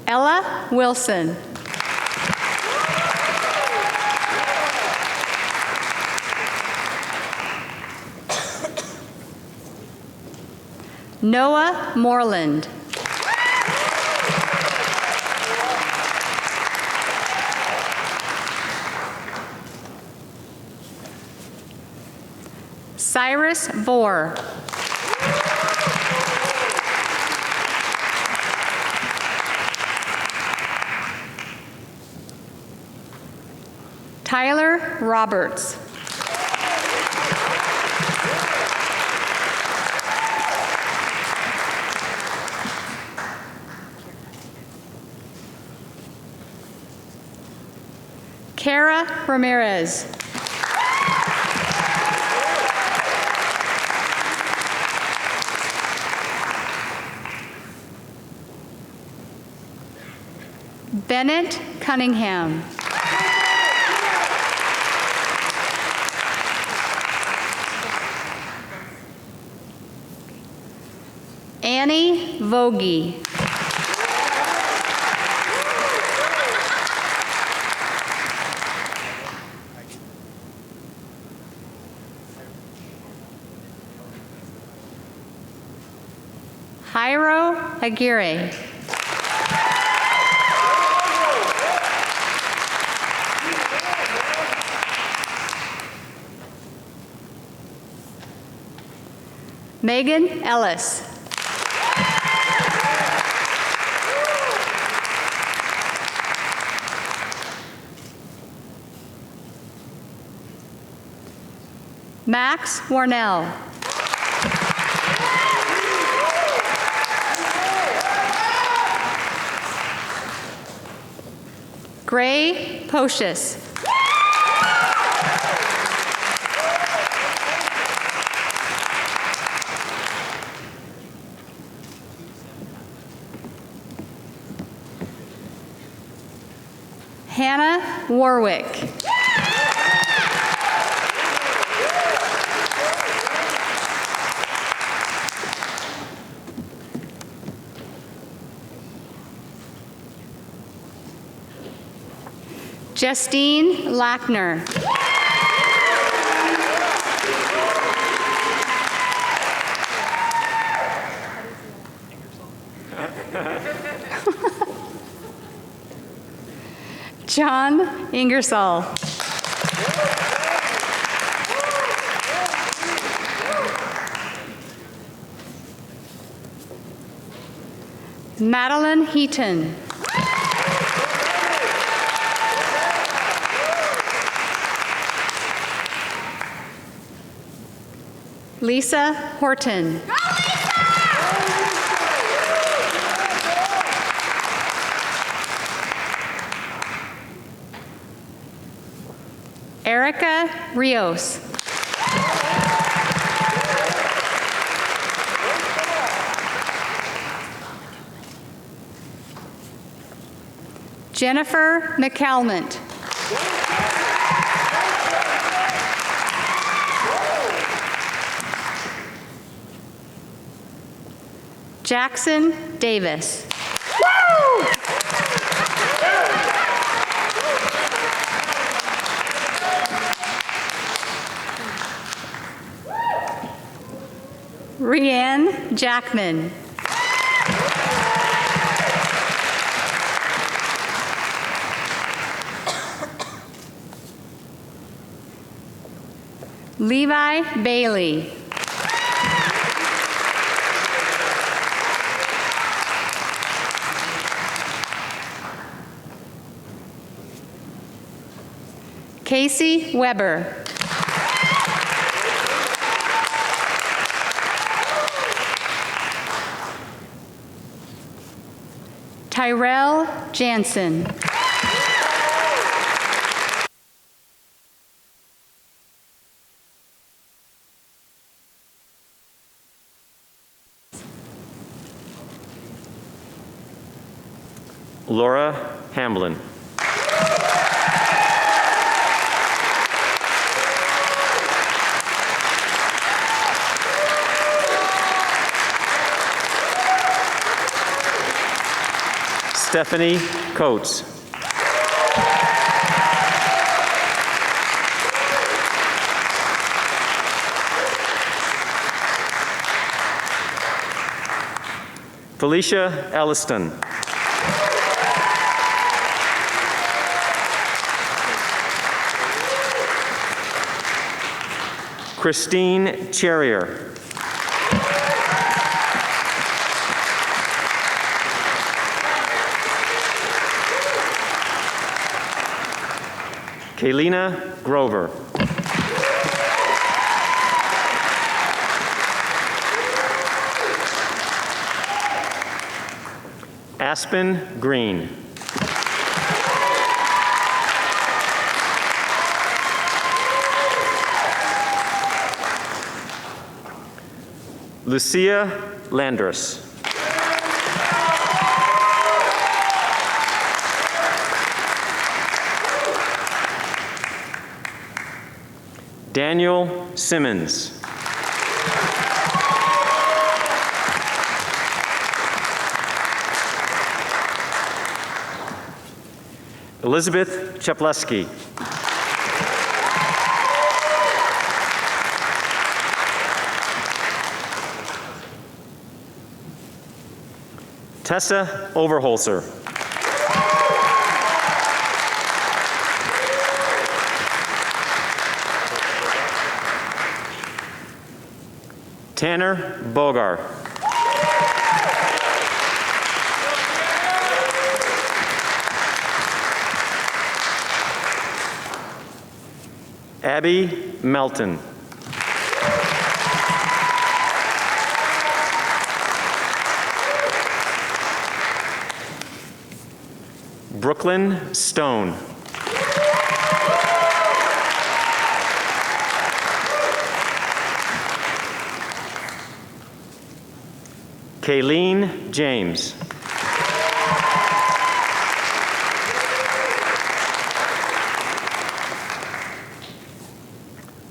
[SPEAKER 16] Ella Wilson. Noah Moreland. Cyrus Vore. Tyler Roberts. Kara Ramirez. Bennett Cunningham. Annie Vogie. Jairo Aguirre. Megan Ellis. Max Warnell. Gray Pocious. Hannah Warwick. Justine Lackner. John Ingersoll. Madeline Heaton. Lisa Horton. Erica Rios. Jennifer McCalmont. Jackson Davis. Rianne Jackman. Levi Bailey. Casey Weber. Tyrell Jansen.
[SPEAKER 15] Laura Hamblin. Stephanie Coates. Felicia Elliston. Christine Cherrier. Kaylina Grover. Aspen Green. Lucia Landrus. Daniel Simmons. Elizabeth Chepleski. Tessa Overholser. Tanner Bogar. Abby Melton. Brooklyn Stone. Kayleen James.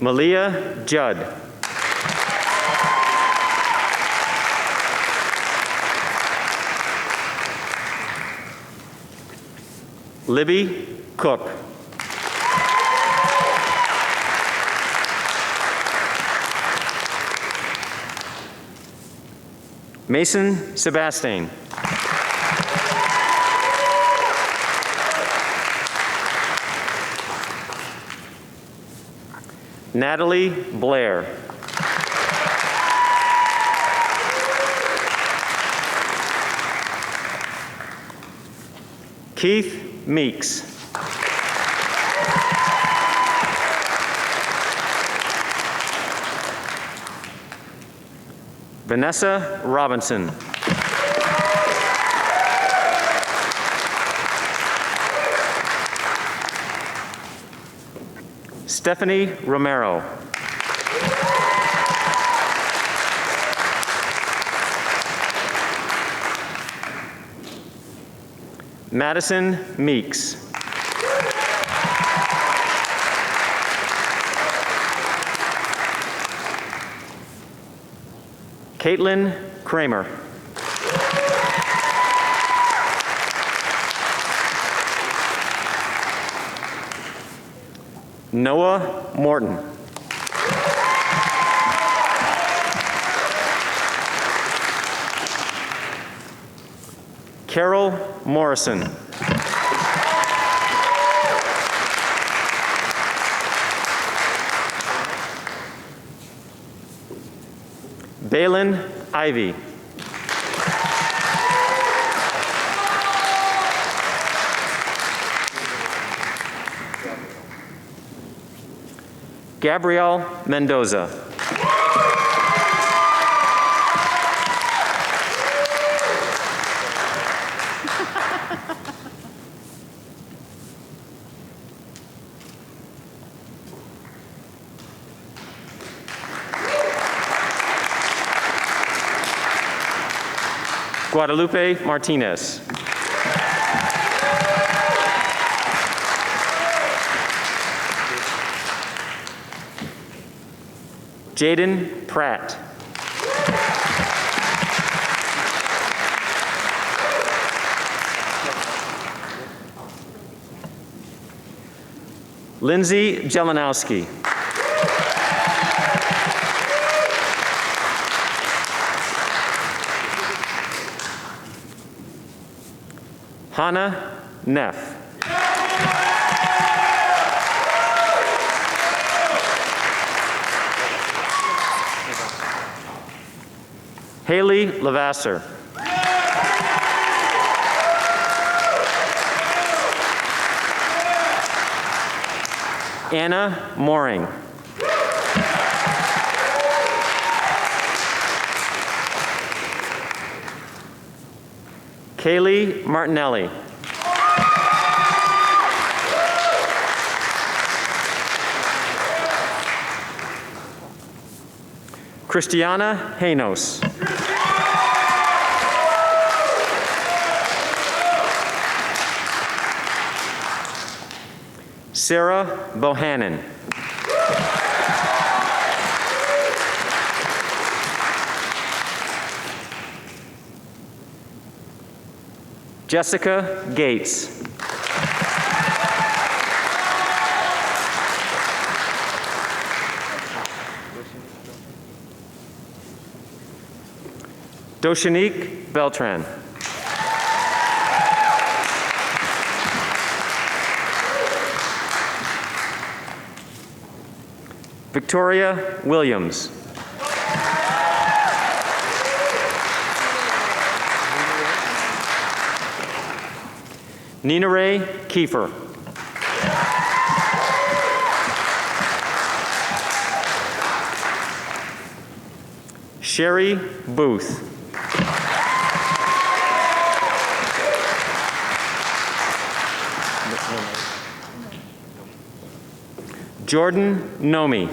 [SPEAKER 15] Malia Judd. Libby Cook. Mason Sebastian. Natalie Blair. Keith Meeks. Vanessa Robinson. Stephanie Romero. Madison Meeks. Caitlin Kramer. Noah Morton. Carol Morrison. Balin Ivy. Gabrielle Mendoza. Guadalupe Martinez. Jaden Pratt. Lindsay Jelenowski. Hannah Neff. Haley Lavasser. Anna Mooring. Kaylee Martinelli. Christiana Haynos. Sarah Bohannon. Jessica Gates. Doshanique Beltran. Victoria Williams. Nina Ray Kiefer. Sherry Booth. Jordan Nomi.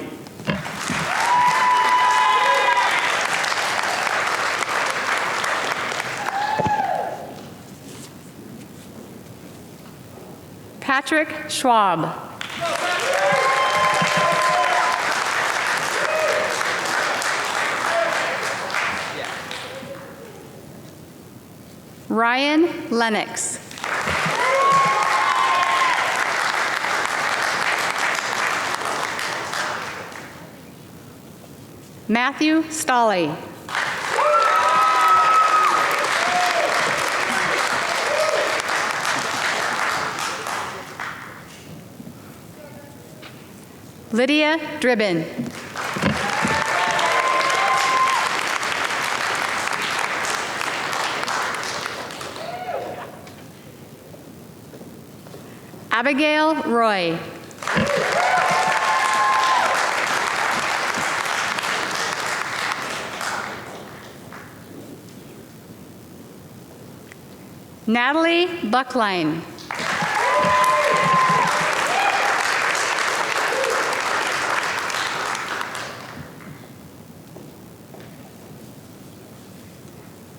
[SPEAKER 16] Patrick Schwab. Ryan Lennox. Matthew Stolley. Lydia Dribbin. Abigail Roy. Natalie Buckline.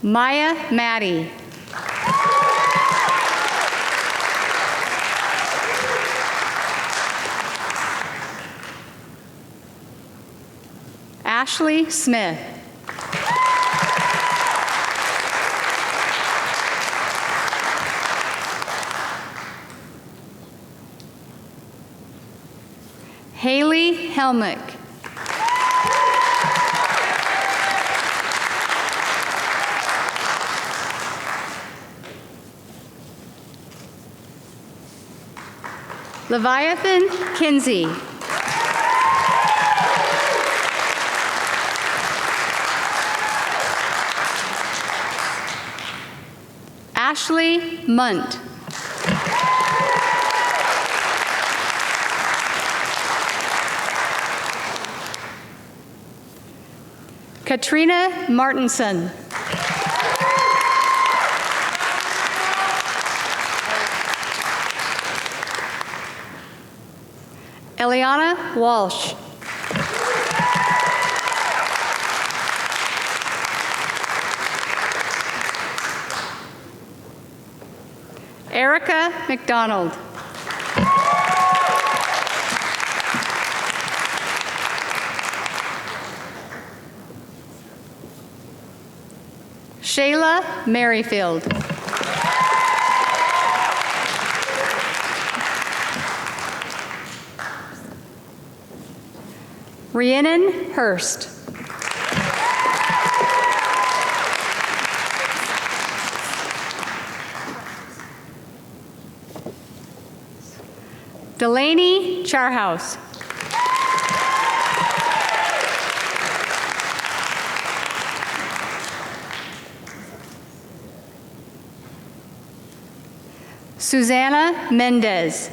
[SPEAKER 16] Maya Maddie. Ashley Smith. Haley Helmick. Leviathan Kinsey. Ashley Munt. Katrina Martinson. Eliana Walsh. Erica McDonald. Shayla Merrifield. Rhiannon Hurst. Delaney Charhouse. Susanna Mendez.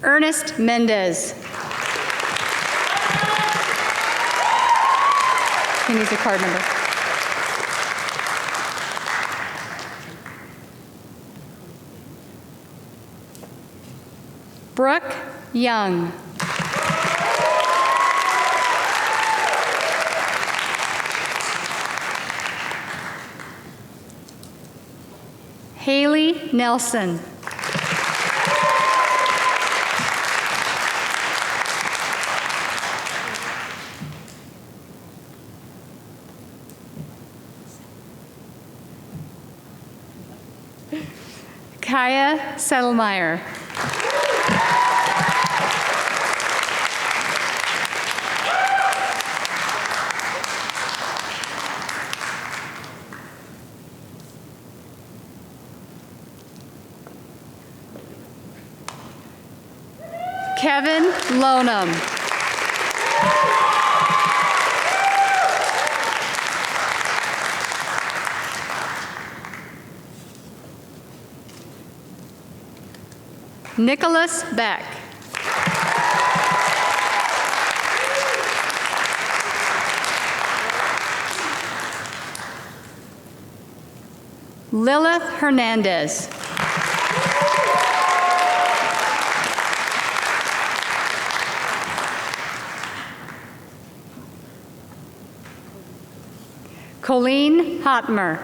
[SPEAKER 16] Ernest Mendez. He needs a card number. Brooke Young. Haley Nelson. Kaya Settlemeyer. Kevin Lonham. Nicholas Beck. Lilith Hernandez. Colleen Hotmer.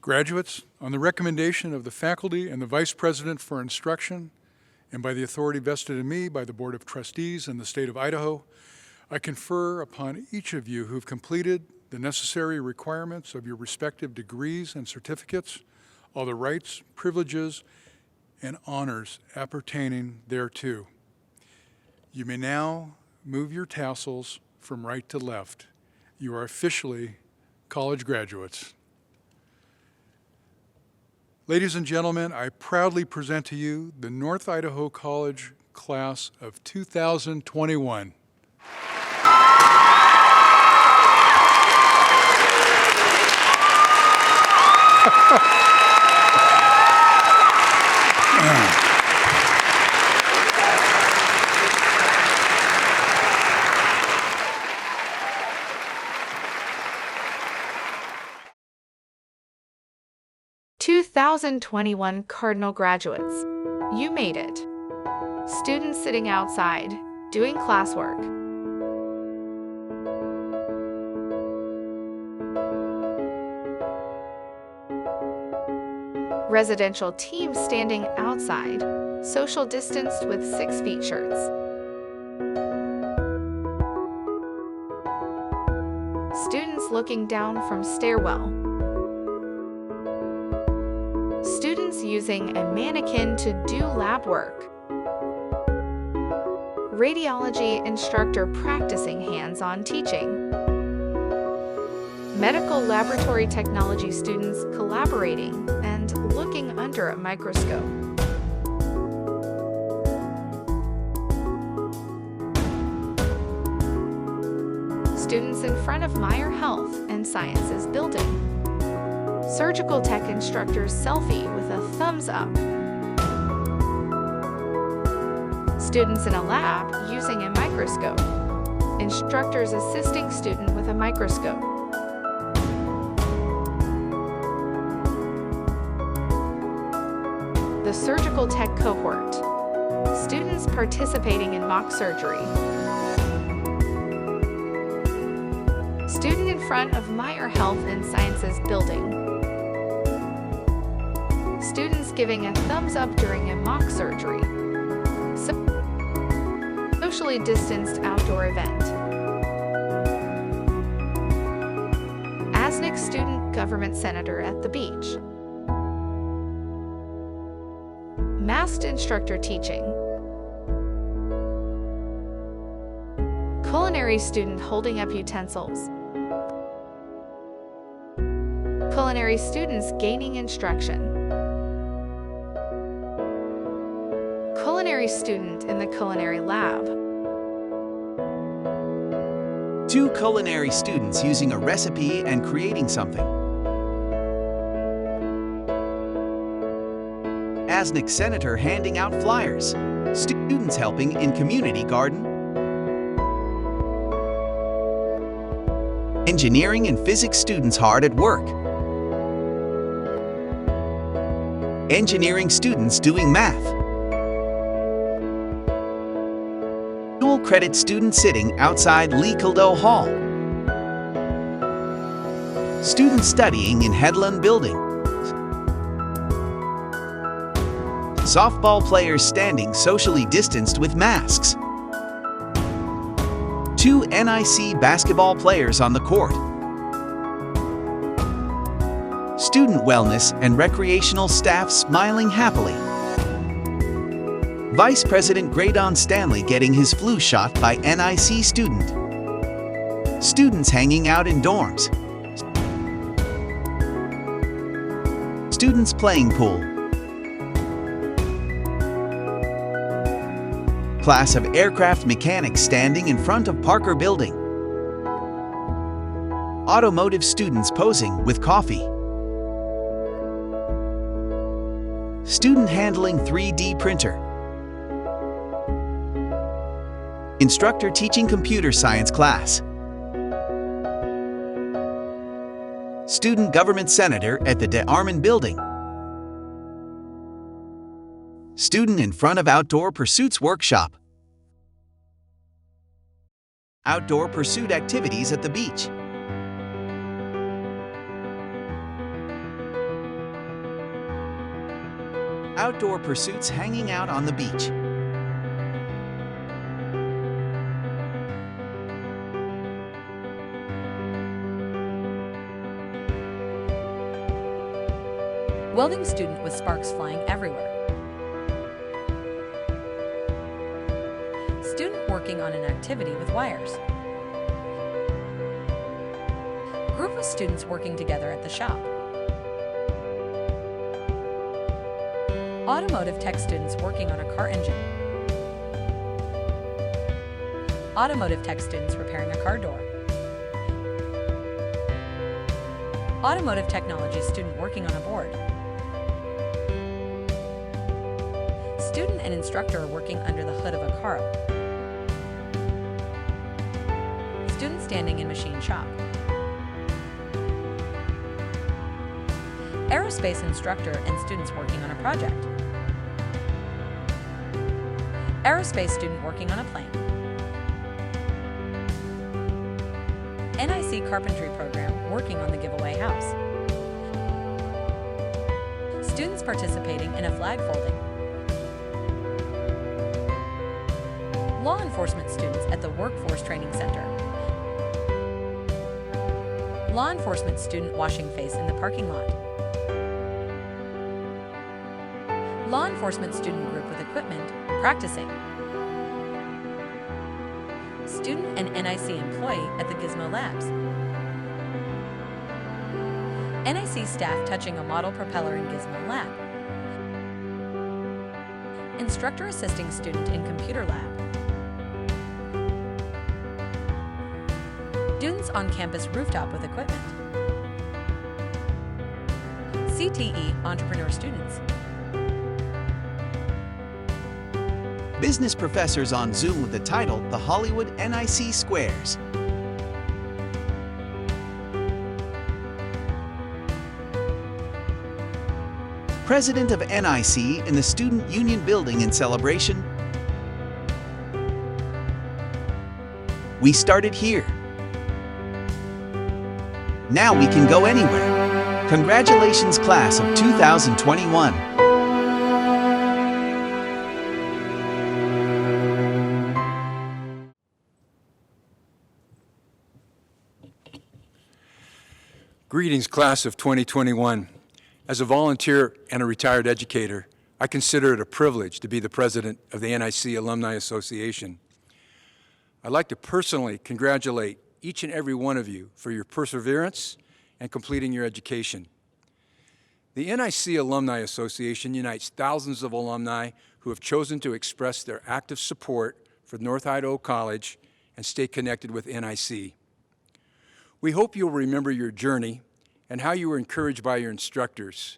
[SPEAKER 1] Graduates, on the recommendation of the faculty and the Vice President for Instruction, and by the authority vested in me by the Board of Trustees in the state of Idaho, I confer upon each of you who've completed the necessary requirements of your respective degrees and certificates, all the rights, privileges, and honors appertaining thereto. You may now move your tassels from right to left. You are officially college graduates. Ladies and gentlemen, I proudly present to you the North Idaho College class of 2021.
[SPEAKER 17] (2021) Cardinal graduates, you made it. Students sitting outside, doing classwork. Residential teams standing outside, social distanced with 6 feet shirts. Students looking down from stairwell. Students using a mannequin to do lab work. Radiology instructor practicing hands-on teaching. Medical laboratory technology students collaborating and looking under a microscope. Students in front of Meyer Health and Sciences building. Surgical tech instructor's selfie with a thumbs up. Students in a lab using a microscope. Instructors assisting student with a microscope. The surgical tech cohort. Students participating in mock surgery. Student in front of Meyer Health and Sciences building. Students giving a thumbs up during a mock surgery. Socially distanced outdoor event. ASNC student government senator at the beach. Masked instructor teaching. Culinary student holding up utensils. Culinary students gaining instruction. Culinary student in the culinary lab.
[SPEAKER 18] 2 culinary students using a recipe and creating something. ASNC senator handing out flyers. Students helping in community garden. Engineering and physics students hard at work. Engineering students doing math. Dual credit students sitting outside Lee Kildow Hall. Students studying in Headland Building. Softball players standing socially distanced with masks. 2 NIC basketball players on the court. Student wellness and recreational staff smiling happily. Vice President Graydon Stanley getting his flu shot by NIC student. Students hanging out in dorms. Students playing pool. Class of aircraft mechanics standing in front of Parker Building. Automotive students posing with coffee. Student handling 3D printer. Instructor teaching computer science class. Student government senator at the De Armand Building. Student in front of Outdoor Pursuits workshop. Outdoor pursuit activities at the beach. Outdoor pursuits hanging out on the beach.
[SPEAKER 19] Welding student with sparks flying everywhere. Student working on an activity with wires. Group of students working together at the shop. Automotive tech students working on a car engine. Automotive tech students repairing a car door. Automotive technology student working on a board. Student and instructor are working under the hood of a car. Student standing in machine shop. Aerospace instructor and students working on a project. Aerospace student working on a plane. NIC carpentry program working on the giveaway house. Students participating in a flag folding. Law enforcement students at the Workforce Training Center. Law enforcement student washing face in the parking lot. Law enforcement student group with equipment, practicing. Student and NIC employee at the Gizmo Labs. NIC staff touching a model propeller in Gizmo Lab. Instructor assisting student in computer lab. Students on campus rooftop with equipment. CTE entrepreneur students.
[SPEAKER 18] Business professors on Zoom with the title The Hollywood NIC Squares. President of NIC in the Student Union Building in celebration. We started here. Now we can go anywhere. Congratulations, class of 2021.
[SPEAKER 20] Greetings, class of 2021. As a volunteer and a retired educator, I consider it a privilege to be the president of the NIC Alumni Association. I'd like to personally congratulate each and every one of you for your perseverance and completing your education. The NIC Alumni Association unites thousands of alumni who have chosen to express their active support for North Idaho College and stay connected with NIC. We hope you'll remember your journey and how you were encouraged by your instructors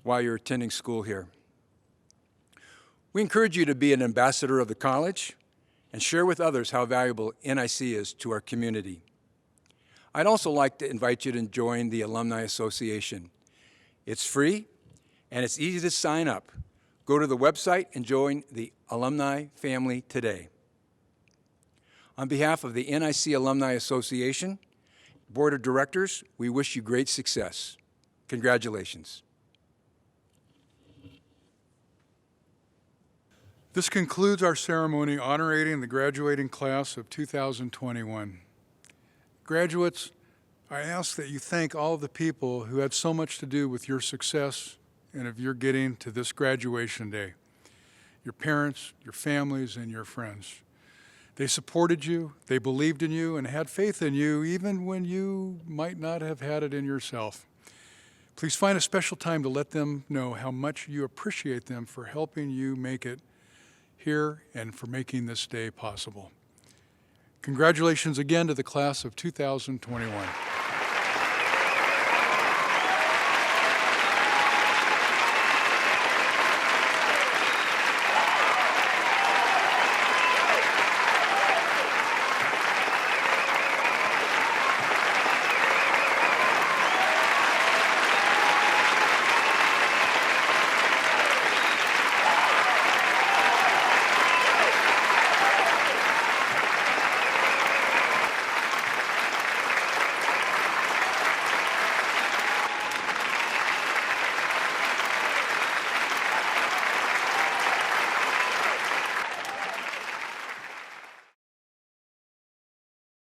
[SPEAKER 20] while you're attending school here. We encourage you to be an ambassador of the college and share with others how valuable NIC is to our community. I'd also like to invite you to join the Alumni Association. It's free and it's easy to sign up. Go to the website and join the alumni family today. On behalf of the NIC Alumni Association, Board of Directors, we wish you great success. Congratulations.
[SPEAKER 1] This concludes our ceremony honoring the graduating class of 2021. Graduates, I ask that you thank all of the people who had so much to do with your success and of your getting to this graduation day. Your parents, your families, and your friends. They supported you, they believed in you, and had faith in you even when you might not have had it in yourself. Please find a special time to let them know how much you appreciate them for helping you make it here and for making this day possible. Congratulations again to the class of 2021.